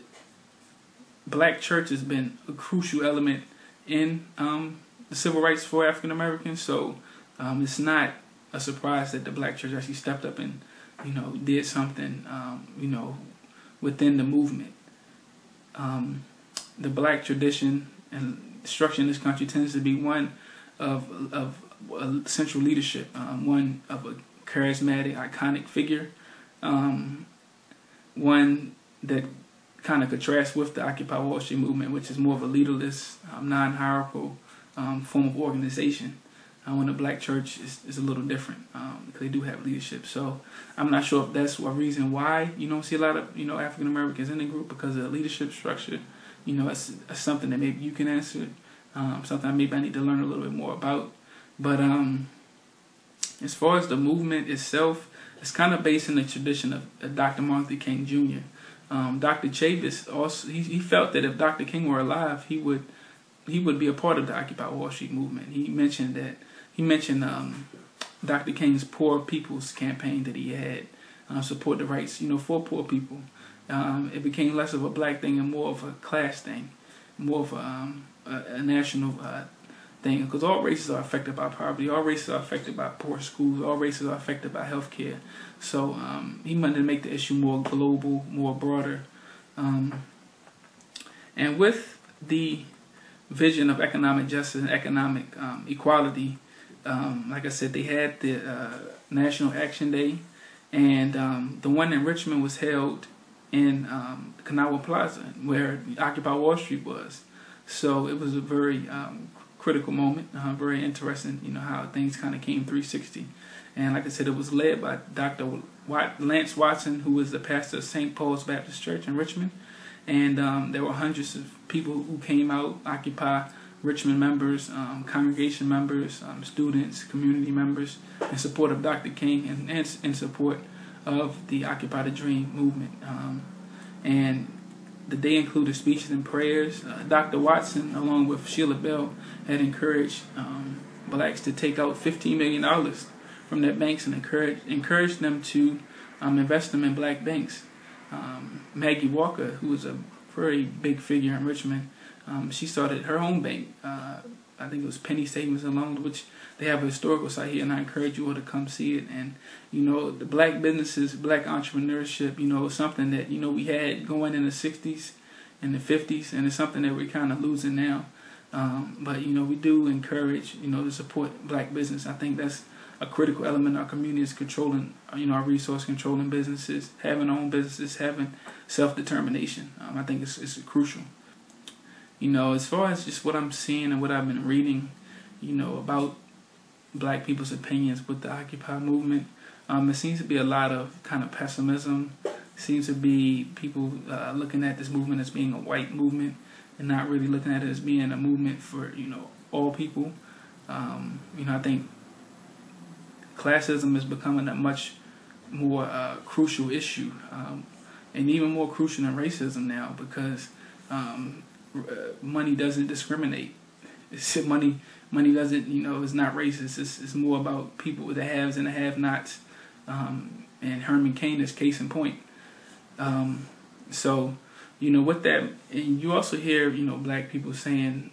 black church has been a crucial element in the civil rights for African Americans. So it's not a surprise that the black church actually stepped up and did something within the movement. The black tradition and structure in this country tends to be one of central leadership, one of a charismatic, iconic figure, one that kind of contrasts with the Occupy Wall Street movement, which is more of a leaderless, non-hierarchical form of organization. When the black church is a little different, because they do have leadership. So I'm not sure if that's a reason why you don't see a lot of African Americans in the group, because of the leadership structure. It's something that maybe you can answer, something maybe I need to learn a little bit more about. But as far as the movement itself, it's kind of based in the tradition of Dr. Martin Luther King Jr. Dr. Chavis also he felt that if Dr. King were alive, he would be a part of the Occupy Wall Street movement. He mentioned Dr. King's Poor People's campaign that he had, support the rights, for poor people. It became less of a black thing and more of a class thing, more of a national thing, because all races are affected by poverty, all races are affected by poor schools, all races are affected by health care. So he wanted to make the issue more global, more broader. And with the vision of economic justice and economic equality, like I said, they had the National Action Day, and the one in Richmond was held in Kanawha Plaza, where Occupy Wall Street was. So it was a very critical moment, very interesting, how things kind of came 360. And like I said, it was led by Dr. Lance Watson, who was the pastor of St. Paul's Baptist Church in Richmond. And there were hundreds of people who came out, Occupy Richmond members, congregation members, students, community members, in support of Dr. King and in support of the Occupy the Dream movement. And the day included speeches and prayers. Dr. Watson, along with Sheila Bell, had encouraged blacks to take out $15 million from their banks and encouraged them to invest them in black banks. Maggie Walker, who was a very big figure in Richmond, she started her own bank, I think it was Penny Savings and Loans, which they have a historical site here, and I encourage you all to come see it. And, you know, the black businesses, black entrepreneurship, you know, is something that, you know, we had going in the 60s and the 50s, and it's something that we're kind of losing now. But, you know, we do encourage, you know, to support black business. I think that's a critical element in our community, is controlling, you know, our resource, controlling businesses, having our own businesses, having self-determination. I think it's crucial. You know, as far as just what I'm seeing and what I've been reading, you know, about black people's opinions with the Occupy movement, it seems to be a lot of kind of pessimism. It seems to be people looking at this movement as being a white movement and not really looking at it as being a movement for, you know, all people. You know, I think classism is becoming a much more crucial issue, and even more crucial than racism now, because money doesn't discriminate. Money doesn't, you know, it's not racist. It's more about people with the haves and the have-nots. And Herman Cain is case in point. So, you know, with that, and you also hear, you know, black people saying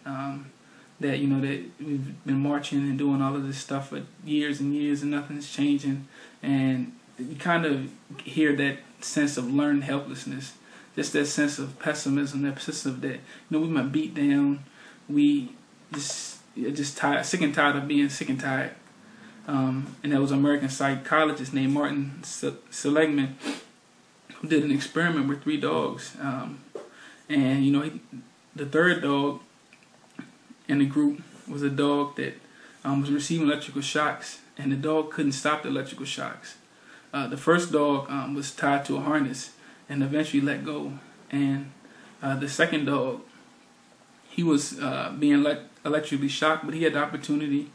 that, you know, that we've been marching and doing all of this stuff for years and years and nothing's changing. And you kind of hear that sense of learned helplessness, just that sense of pessimism, that sense of that, you know, we've been beat down. We just tired, sick and tired of being sick and tired. And there was an American psychologist named Martin Seligman who did an experiment with 3 dogs. And, you know, the third dog in the group was a dog that was receiving electrical shocks, and the dog couldn't stop the electrical shocks. The first dog was tied to a harness and eventually let go. And the second dog, he was being electrically shocked, but he had the opportunity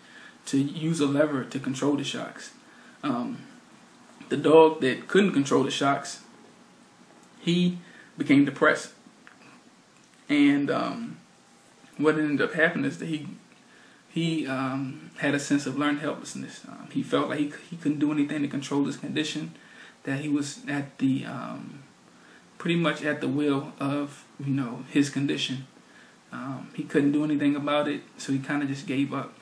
to use a lever to control the shocks. The dog that couldn't control the shocks, he became depressed. And what ended up happening is that he had a sense of learned helplessness. He felt like he couldn't do anything to control his condition, that he was at the pretty much at the will of, you know, his condition. He couldn't do anything about it, so he kind of just gave up.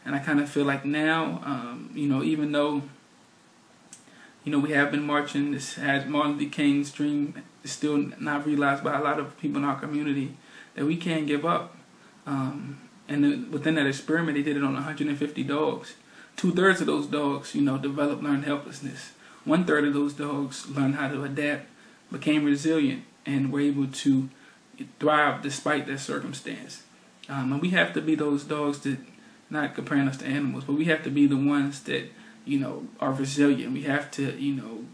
And I kind of feel like now, you know, even though, you know, we have been marching, this has Martin Luther King's dream is still not realized by a lot of people in our community, that we can't give up. And within that experiment, they did it on 150 dogs. 2/3 of those dogs, you know, developed learned helplessness. 1/3 of those dogs learned how to adapt, became resilient, and were able to thrive despite their circumstance. And we have to be those dogs that, not comparing us to animals, but we have to be the ones that, you know, are resilient. We have to, you know,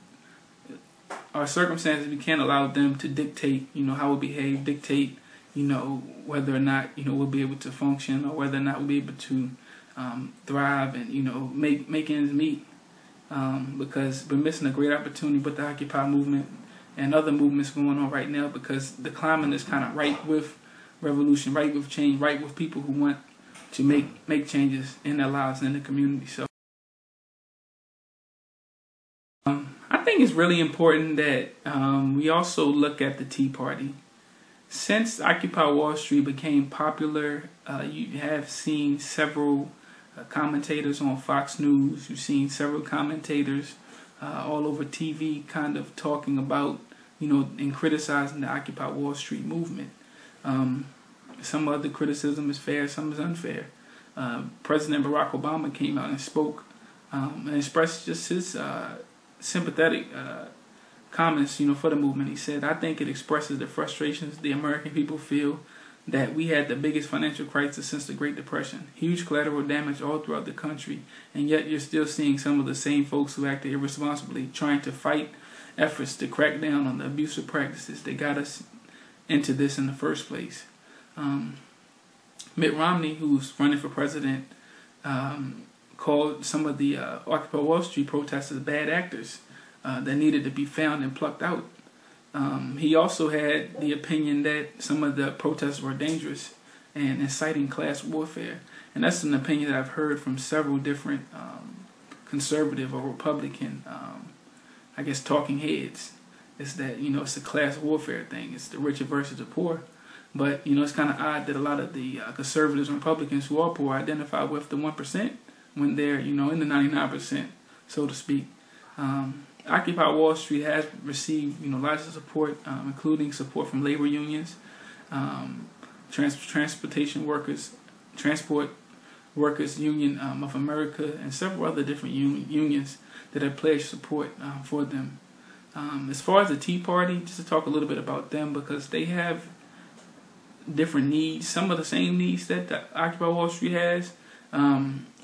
our circumstances, we can't allow them to dictate, you know, how we behave, dictate, you know, whether or not, you know, we'll be able to function, or whether or not we'll be able to thrive and, you know, make ends meet. Because we're missing a great opportunity with the Occupy movement and other movements going on right now, because the climate is kind of ripe with revolution, ripe with change, ripe with people who want to make changes in their lives and in the community. So I think it's really important that we also look at the Tea Party. Since Occupy Wall Street became popular, you have seen several commentators on Fox News. You've seen several commentators all over TV kind of talking about, you know, and criticizing the Occupy Wall Street movement. Some of the criticism is fair, some is unfair. President Barack Obama came out and spoke and expressed just his sympathetic comments, you know, for the movement. He said, "I think it expresses the frustrations the American people feel that we had the biggest financial crisis since the Great Depression. Huge collateral damage all throughout the country, and yet you're still seeing some of the same folks who acted irresponsibly trying to fight efforts to crack down on the abusive practices that got us into this in the first place." Mitt Romney, who's running for president, called some of the Occupy Wall Street protesters bad actors that needed to be found and plucked out. He also had the opinion that some of the protests were dangerous and inciting class warfare. And that's an opinion that I've heard from several different conservative or Republican, I guess, talking heads. Is that, you know, it's a class warfare thing. It's the rich versus the poor. But, it's kind of odd that a lot of the conservatives and Republicans who are poor identify with the 1% when they're, in the 99%, so to speak. Occupy Wall Street has received, lots of support, including support from labor unions, Transport Workers Union of America, and several other different unions that have pledged support for them. As far as the Tea Party, just to talk a little bit about them, because they have different needs, some of the same needs that the Occupy Wall Street has.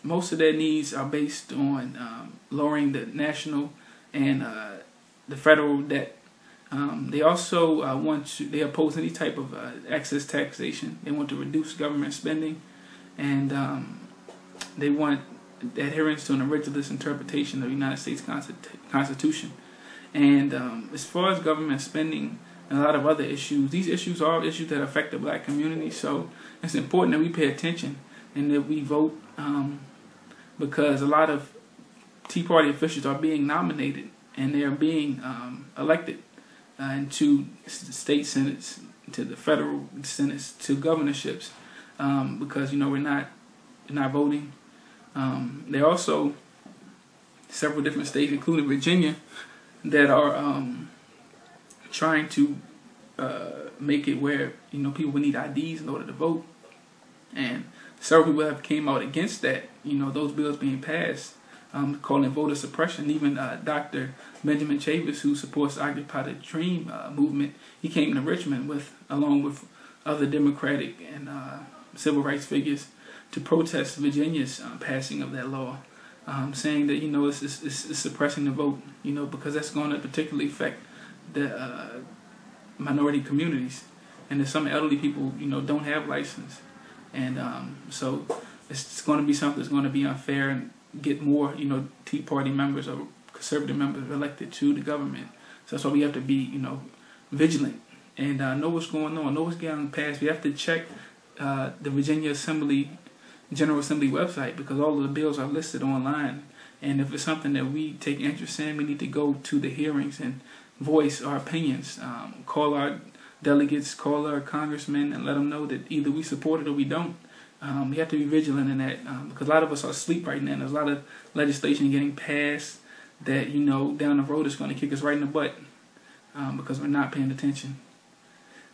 Most of their needs are based on lowering the national and the federal debt. They also they oppose any type of excess taxation. They want to reduce government spending, and they want adherence to an originalist interpretation of the United States Constitution. And as far as government spending and a lot of other issues, these issues are issues that affect the black community. So it's important that we pay attention and that we vote, because a lot of Tea Party officials are being nominated and they are being elected into state senates, to the federal senates, to governorships, because we're not voting. There are also several different states, including Virginia, that are trying to make it where people need IDs in order to vote, and several people have came out against that. Those bills being passed, calling voter suppression. Even Dr. Benjamin Chavis, who supports the Occupy the Dream movement, he came to Richmond along with other Democratic and civil rights figures to protest Virginia's passing of that law, saying that it's suppressing the vote, because that's going to particularly affect the minority communities, and there's some elderly people don't have license, and so it's going to be something that's going to be unfair and get more Tea Party members or conservative members elected to the government. So that's why we have to be vigilant and know what's going on, know what's getting passed. We have to check the Virginia General Assembly website, because all of the bills are listed online, and if it's something that we take interest in, we need to go to the hearings and voice our opinions, call our delegates, call our congressmen, and let them know that either we support it or we don't. We have to be vigilant in that, because a lot of us are asleep right now. There's a lot of legislation getting passed that down the road is going to kick us right in the butt, because we're not paying attention.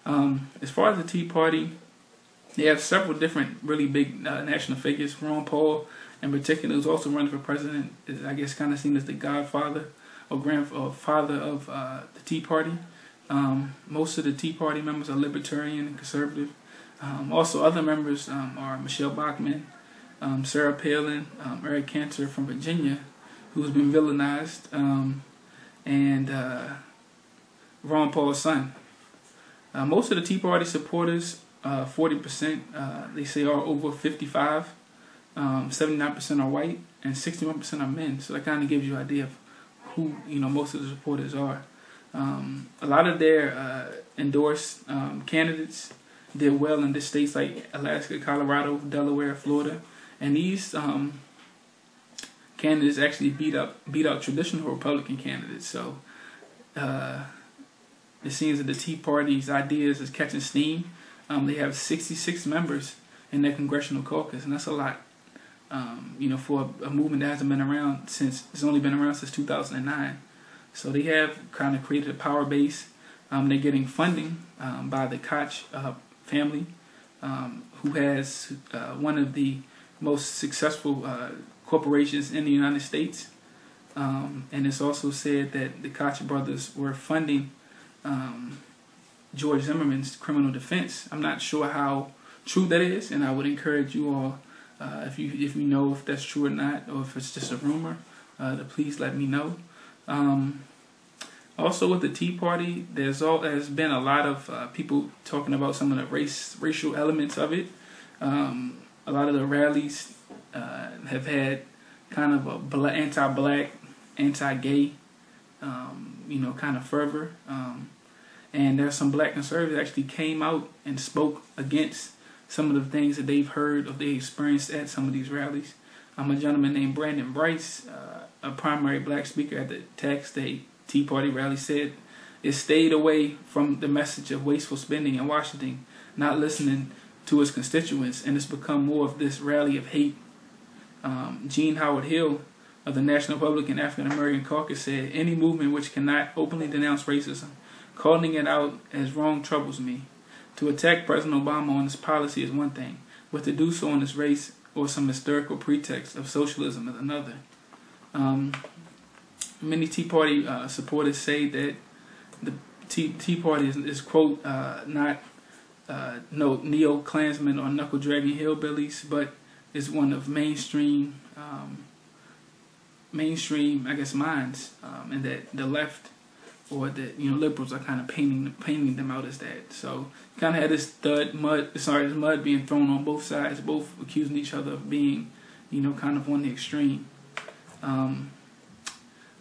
As far as the Tea Party, they have several different really big national figures. Ron Paul, in particular, who's also running for president, is, I guess, kind of seen as the godfather or father of the Tea Party. Most of the Tea Party members are libertarian and conservative. Also, other members are Michelle Bachmann, Sarah Palin, Eric Cantor from Virginia, who's been villainized, and Ron Paul's son. Most of the Tea Party supporters, 40%, they say, are over 55. 79% are white, and 61% are men. So that kind of gives you an idea of who most of the supporters are. A lot of their endorsed candidates did well in the states like Alaska, Colorado, Delaware, Florida, and these candidates actually beat out traditional Republican candidates. So it seems that the Tea Party's ideas is catching steam. They have 66 members in their congressional caucus, and that's a lot. For a movement that hasn't been around it's only been around since 2009. So they have kind of created a power base. They're getting funding by the Koch family, who has one of the most successful corporations in the United States. And it's also said that the Koch brothers were funding George Zimmerman's criminal defense. I'm not sure how true that is, and I would encourage you all, if you know if that's true or not, or if it's just a rumor, to please let me know. Also, with the Tea Party, there's been a lot of people talking about some of the racial elements of it. A lot of the rallies have had kind of a anti-black, anti-gay, kind of fervor. And there's some black conservatives that actually came out and spoke against some of the things that they've heard or they experienced at some of these rallies. A gentleman named Brandon Bryce, a primary black speaker at the Tax Day Tea Party rally, said it stayed away from the message of wasteful spending in Washington not listening to his constituents, and it's become more of this rally of hate. Gene Howard Hill of the National Republican African American Caucus said, "Any movement which cannot openly denounce racism, calling it out as wrong, troubles me. To attack President Obama on his policy is one thing, but to do so on his race or some historical pretext of socialism is another." Many Tea Party supporters say that the Tea Party is quote, not no neo-Klansmen or knuckle-dragging hillbillies, but is one of mainstream, I guess, minds, and that the left or that liberals are kind of painting them out as that. So you kind of had this mud being thrown on both sides, both accusing each other of being, kind of on the extreme.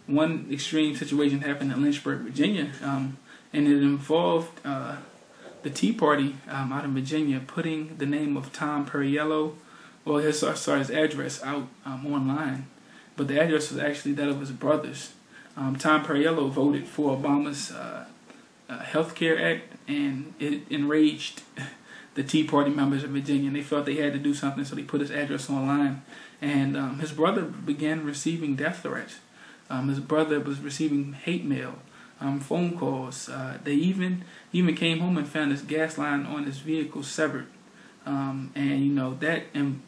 One extreme situation happened in Lynchburg, Virginia, and it involved the Tea Party out in Virginia putting the name of Tom Perriello, or his address out online, but the address was actually that of his brothers. Tom Perriello voted for Obama's Health Care Act, and it enraged the Tea Party members of Virginia. They felt they had to do something, so they put his address online. And his brother began receiving death threats. His brother was receiving hate mail, phone calls. They even came home and found his gas line on his vehicle severed. And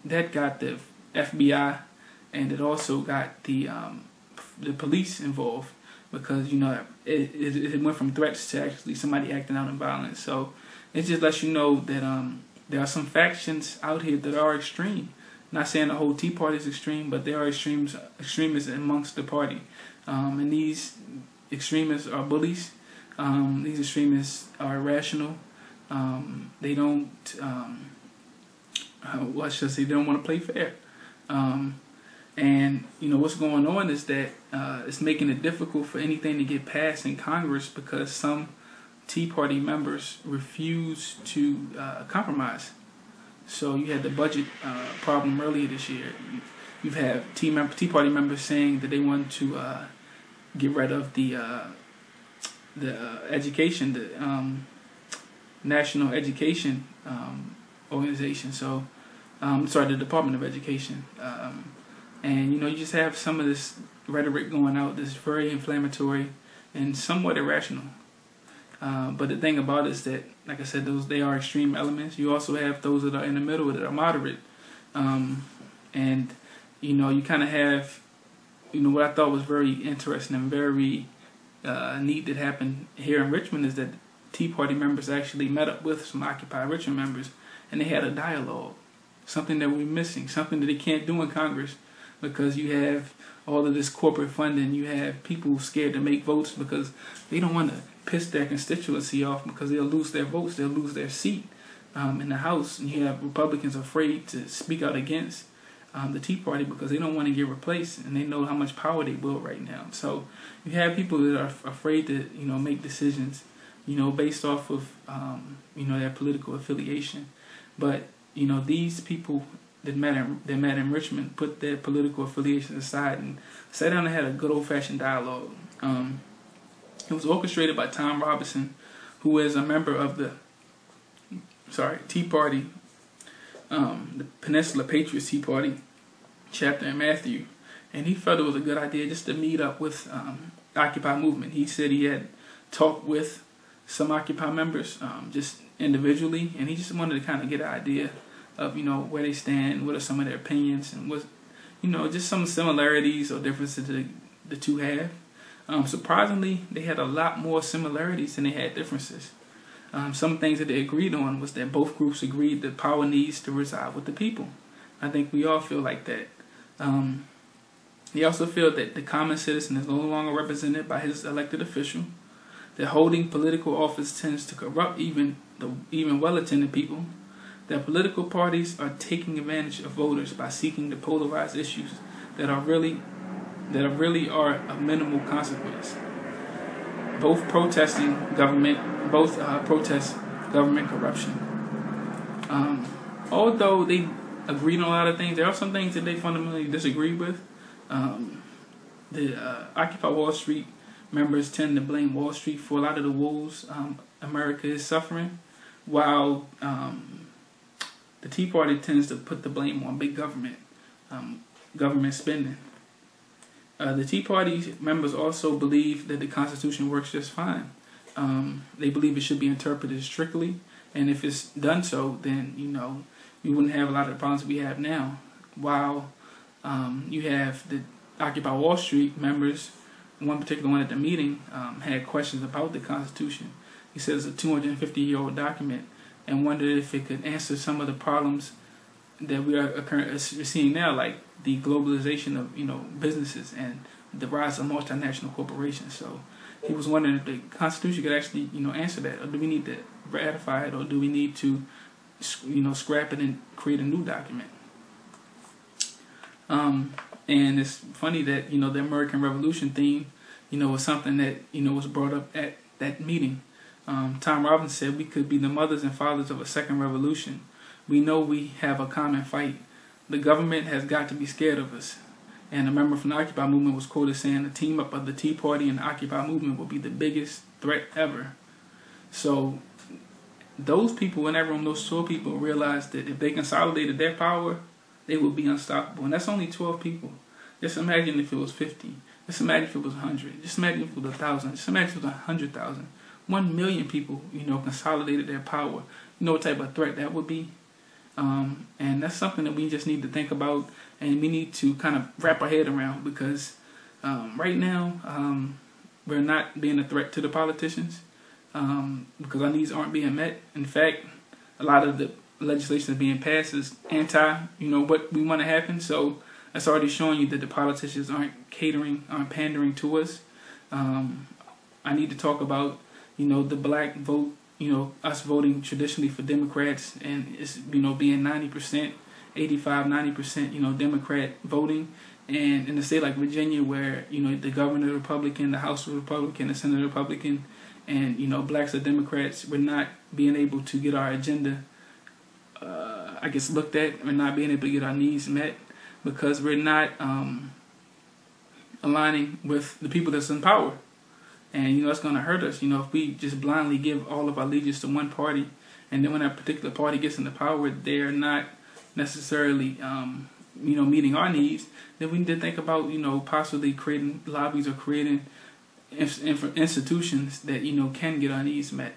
that got the FBI, and it also got the police involved, because it went from threats to actually somebody acting out in violence. So it just lets you know that there are some factions out here that are extreme. Not saying the whole Tea Party is extreme, but there are extremists amongst the party, and these extremists are bullies. These extremists are irrational. They don't. They don't want to play fair. And what's going on is that it's making it difficult for anything to get passed in Congress, because some Tea Party members refuse to compromise. So you had the budget problem earlier this year. You've had Tea Party members saying that they want to get rid of the education, the National Education Organization. So, the Department of Education. And you just have some of this rhetoric going out that's very inflammatory and somewhat irrational. But the thing about it is that, like I said, they are extreme elements. You also have those that are in the middle, that are moderate. And you kind of have, what I thought was very interesting and very neat that happened here in Richmond is that Tea Party members actually met up with some Occupy Richmond members, and they had a dialogue, something that we're missing, something that they can't do in Congress, because you have all of this corporate funding. You have people scared to make votes because they don't want to piss their constituency off, because they'll lose their votes, they'll lose their seat in the House. And you have Republicans afraid to speak out against the Tea Party because they don't want to get replaced, and they know how much power they wield right now. So you have people that are afraid to make decisions based off of their political affiliation. But these people that met in Richmond put their political affiliations aside and sat down and had a good old-fashioned dialogue. It was orchestrated by Tom Robinson, who is a member of the Tea Party, the Peninsula Patriots Tea Party chapter in Matthew, and he felt it was a good idea just to meet up with the Occupy movement. He said he had talked with some Occupy members just individually, and he just wanted to kind of get an idea of where they stand, what are some of their opinions, and what just some similarities or differences that the two have. Surprisingly, they had a lot more similarities than they had differences. Some things that they agreed on was that both groups agreed that power needs to reside with the people. I think we all feel like that. They also feel that the common citizen is no longer represented by his elected official, that holding political office tends to corrupt even well-attended people, that political parties are taking advantage of voters by seeking to polarize issues that really are of minimal consequence. Both protest government corruption. Although they agreed on a lot of things, there are some things that they fundamentally disagree with. The Occupy Wall Street members tend to blame Wall Street for a lot of the woes America is suffering. while the Tea Party tends to put the blame on big government, government spending. The Tea Party members also believe that the Constitution works just fine. They believe it should be interpreted strictly, and if it's done so, then we wouldn't have a lot of the problems we have now. While you have the Occupy Wall Street members, one particular one at the meeting had questions about the Constitution. He says it's a 250-year-old document and wondered if it could answer some of the problems that we are currently seeing now, like the globalization of businesses and the rise of multinational corporations. So he was wondering if the Constitution could actually answer that, or do we need to ratify it, or do we need to scrap it and create a new document? And it's funny that the American Revolution theme was something that was brought up at that meeting. Tom Robbins said we could be the mothers and fathers of a second revolution. We know we have a common fight. The government has got to be scared of us. And a member from the Occupy movement was quoted saying the team up of the Tea Party and the Occupy movement will be the biggest threat ever. So those people in that room, those 12 people, realized that if they consolidated their power, they would be unstoppable. And that's only 12 people. Just imagine if it was 50. Just imagine if it was 100. Just imagine if it was 1,000. Just imagine if it was 100,000. 1 million people, consolidated their power. You know what type of threat that would be? And that's something that we just need to think about, and we need to kind of wrap our head around, because right now we're not being a threat to the politicians because our needs aren't being met. In fact, a lot of the legislation that's being passed is anti, what we want to happen. So that's already showing you that the politicians aren't pandering to us. I need to talk about, the black vote, us voting traditionally for Democrats, and it's, being 90%, 85-90%, Democrat voting. And in a state like Virginia, where, the governor is Republican, the House is Republican, the Senate is Republican, and, blacks are Democrats, we're not being able to get our agenda, looked at. We're not being able to get our needs met because we're not aligning with the people that's in power. And, it's going to hurt us, if we just blindly give all of our allegiance to one party, and then when that particular party gets into power, they're not necessarily, meeting our needs, then we need to think about, possibly creating lobbies or creating institutions that, can get our needs met.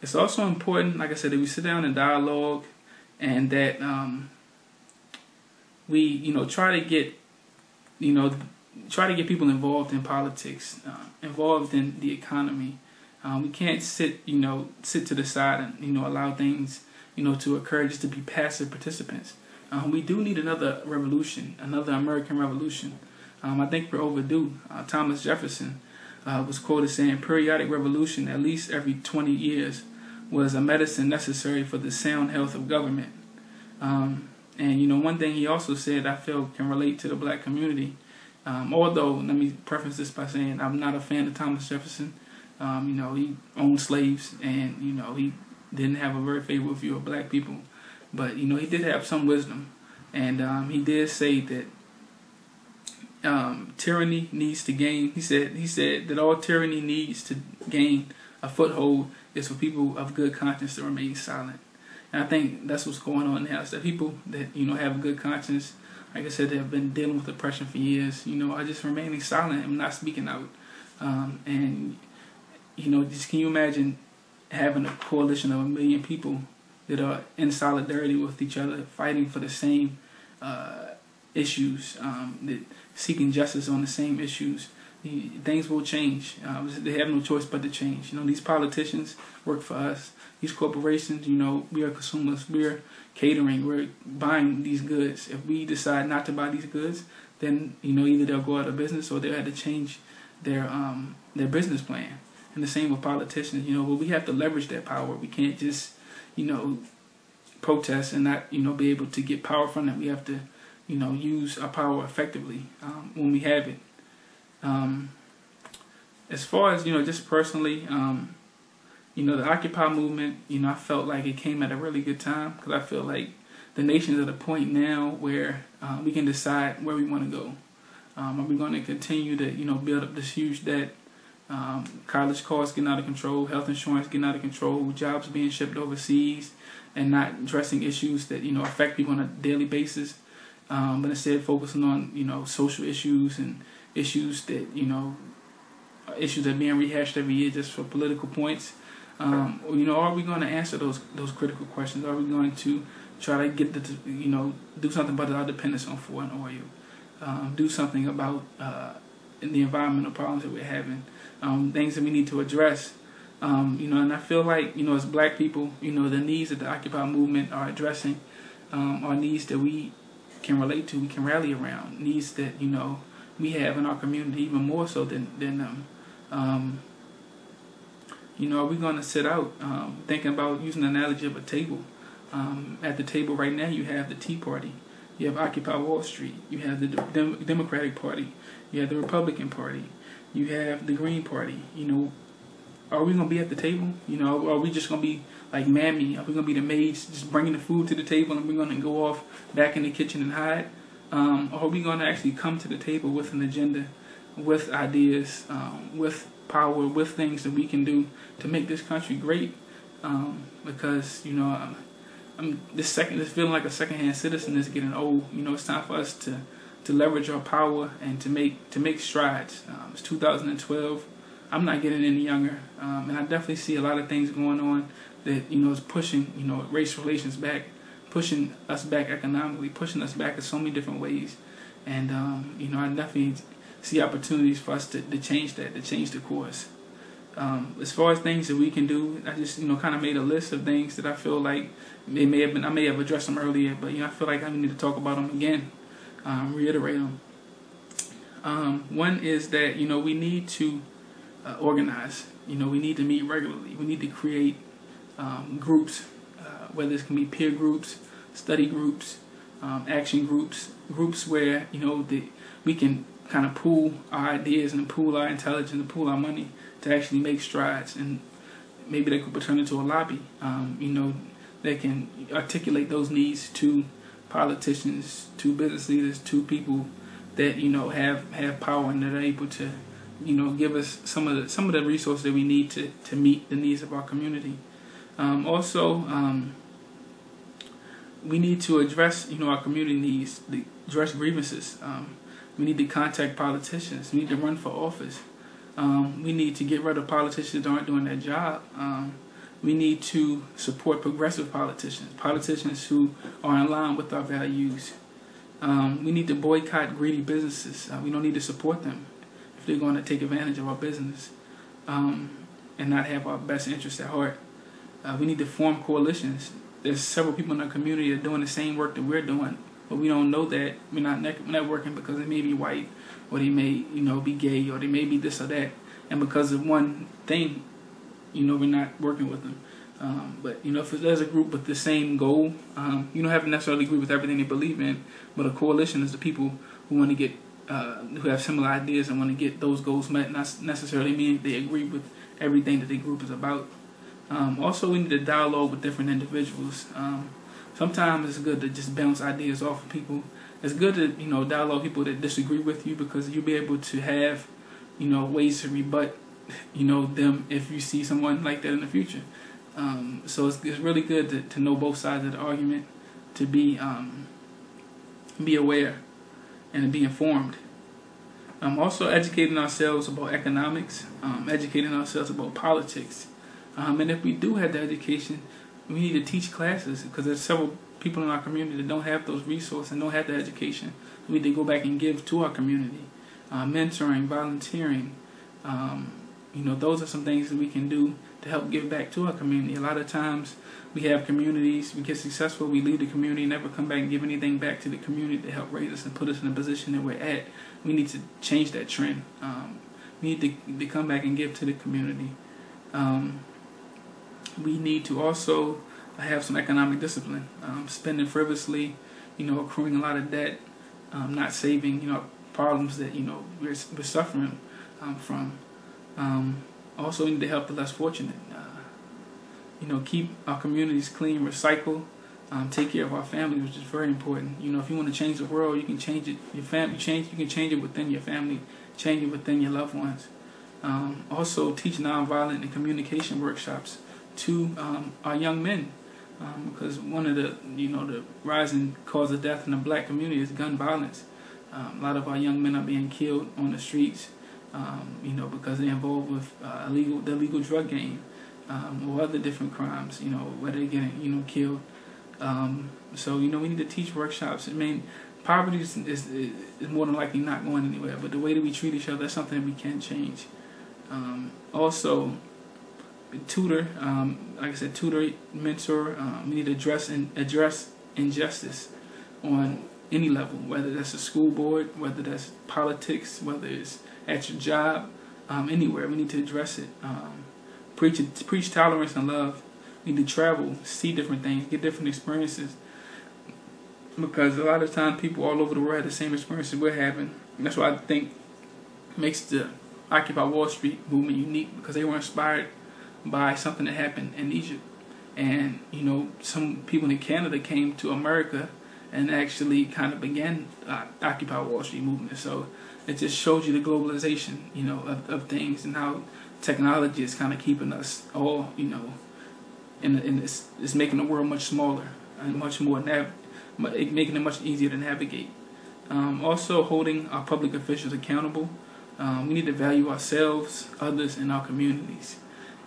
It's also important, like I said, that we sit down and dialogue, and that we, try to get people involved in politics, involved in the economy. We can't sit to the side and, allow things, to occur just to be passive participants. We do need another revolution, another American Revolution. I think we're overdue. Thomas Jefferson was quoted saying, "Periodic revolution, at least every 20 years, was a medicine necessary for the sound health of government." And And, you know, one thing he also said I feel can relate to the black community, although, let me preface this by saying I'm not a fan of Thomas Jefferson. You know, he owned slaves, and, you know, he didn't have a very favorable view of black people. But, you know, he did have some wisdom. And he did say that tyranny needs to gain. He said that all tyranny needs to gain a foothold is for people of good conscience to remain silent. And I think that's what's going on now. It's that people that, you know, have a good conscience, like I said, they have been dealing with oppression for years, you know, are just remaining silent and not speaking out. And, you know, just can you imagine having a coalition of 1 million people that are in solidarity with each other, fighting for the same issues, that seeking justice on the same issues? Things will change. They have no choice but to change. You know, these politicians work for us. These corporations, you know, we are consumers. We're catering. We're buying these goods. If we decide not to buy these goods, then, you know, either they'll go out of business or they'll have to change their business plan. And the same with politicians. You know, but we have to leverage that power. We can't just, you know, protest and not, you know, be able to get power from it. We have to, you know, use our power effectively when we have it. As far as, you know, just personally, you know, the Occupy movement, you know, I felt like it came at a really good time, because I feel like the nation's at a point now where we can decide where we want to go. Are we going to continue to, you know, build up this huge debt, college costs getting out of control, health insurance getting out of control, jobs being shipped overseas, and not addressing issues that, you know, affect people on a daily basis, but instead focusing on, you know, social issues and issues that, you know, issues that are being rehashed every year just for political points? You know, are we going to answer those critical questions? Are we going to try to get you know, do something about our dependence on foreign oil? Do something about the environmental problems that we're having? Things that we need to address. You know, and I feel like, you know, as black people, you know, the needs that the Occupy movement are addressing are needs that we can relate to, we can rally around, needs that, you know, we have in our community even more so than them. You know, are we going to sit out thinking about using the analogy of a table? At the table right now, you have the Tea Party, you have Occupy Wall Street, you have the Democratic Party, you have the Republican Party, you have the Green Party. You know, are we going to be at the table? You know, are we just going to be like Mammy? Are we going to be the maids just bringing the food to the table and we're going to go off back in the kitchen and hide? Or are we going to actually come to the table with an agenda, with ideas, with power, with things that we can do to make this country great? Because, you know, this feeling like a secondhand citizen is getting old. You know, it's time for us to leverage our power and to make strides. It's 2012. I'm not getting any younger, and I definitely see a lot of things going on that, you know, is pushing, you know, race relations back, pushing us back economically, pushing us back in so many different ways. And, you know, I definitely see opportunities for us to change that, to change the course. As far as things that we can do, I just, you know, kind of made a list of things that I feel like I may have addressed them earlier, but, you know, I feel like I need to talk about them again, reiterate them. One is that, you know, we need to organize. You know, we need to meet regularly. We need to create groups, whether it can be peer groups, study groups, action groups, groups where, you know, we can kind of pool our ideas and pool our intelligence and pool our money to actually make strides. And maybe they could turn into a lobby. You know, they can articulate those needs to politicians, to business leaders, to people that, you know, have power and that are able to, you know, give us some of the resources that we need to meet the needs of our community. Also, we need to address, you know, our community needs, address grievances. We need to contact politicians. We need to run for office. We need to get rid of politicians that aren't doing their job. We need to support progressive politicians who are in line with our values. We need to boycott greedy businesses. We don't need to support them if they're going to take advantage of our business and not have our best interests at heart. We need to form coalitions. There's several people in our community that are doing the same work that we're doing, but we don't know that. We're not networking because they may be white, or they may, you know, be gay, or they may be this or that. And because of one thing, you know, we're not working with them. But you know, if there's a group with the same goal, you don't have to necessarily agree with everything they believe in, but a coalition is the people who want to get, who have similar ideas and want to get those goals met. Not necessarily mean they agree with everything that the group is about. Also, we need to dialogue with different individuals. Sometimes it's good to just bounce ideas off of people. It's good to, you know, dialogue with people that disagree with you, because you'll be able to have, you know, ways to rebut, you know, them if you see someone like that in the future. So it's really good to know both sides of the argument, to be aware and to be informed. Also educating ourselves about economics, educating ourselves about politics. And if we do have the education, we need to teach classes, because there's several people in our community that don't have those resources and don't have the education. We need to go back and give to our community. Mentoring, volunteering, you know, those are some things that we can do to help give back to our community. A lot of times we have communities, we get successful, we leave the community, never come back and give anything back to the community to help raise us and put us in the position that we're at. We need to change that trend. We need to come back and give to the community. We need to also have some economic discipline. Spending frivolously, you know, accruing a lot of debt, not saving, you know, problems that, you know, we're suffering from. Also, we need to help the less fortunate. You know, keep our communities clean, recycle, take care of our families, which is very important. You know, if you want to change the world, you can change it. Your family you can change it within your family, change it within your loved ones. Also, teach nonviolent and communication workshops to our young men, because one of the, you know, the rising cause of death in the black community is gun violence. A lot of our young men are being killed on the streets, you know, because they're involved with the illegal drug game, or other different crimes, you know, where they're getting, you know, killed. So, you know, we need to teach workshops. I mean, poverty is more than likely not going anywhere, but the way that we treat each other, that's something that we can change. Also, tutor, like I said, tutor, mentor. We need to address injustice on any level, whether that's a school board, whether that's politics, whether it's at your job, anywhere. We need to address it. Preach tolerance and love. We need to travel, see different things, get different experiences, because a lot of times people all over the world have the same experiences we're having. And that's why I think makes the Occupy Wall Street movement unique, because they were inspired by something that happened in Egypt. And, you know, some people in Canada came to America and actually kind of began Occupy Wall Street movement. So it just shows you the globalization, you know, of things, and how technology is kind of keeping us all, you know, it's making the world much smaller and much more, making it much easier to navigate. Also holding our public officials accountable. We need to value ourselves, others, and our communities.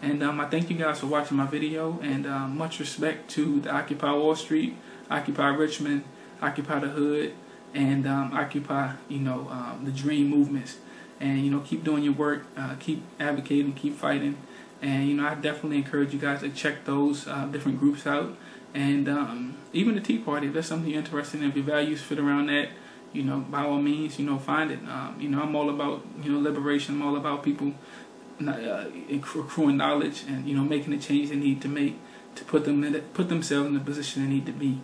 And I thank you guys for watching my video, and much respect to the Occupy Wall Street, Occupy Richmond, Occupy the Hood, and Occupy, you know, the Dream movements. And, you know, keep doing your work, keep advocating, keep fighting. And, you know, I definitely encourage you guys to check those different groups out. And even the Tea Party, if there's something you're interested in, if your values fit around that, you know, by all means, you know, find it. You know, I'm all about, you know, liberation. I'm all about people accruing knowledge and, you know, making the change they need to make to put themselves in the position they need to be.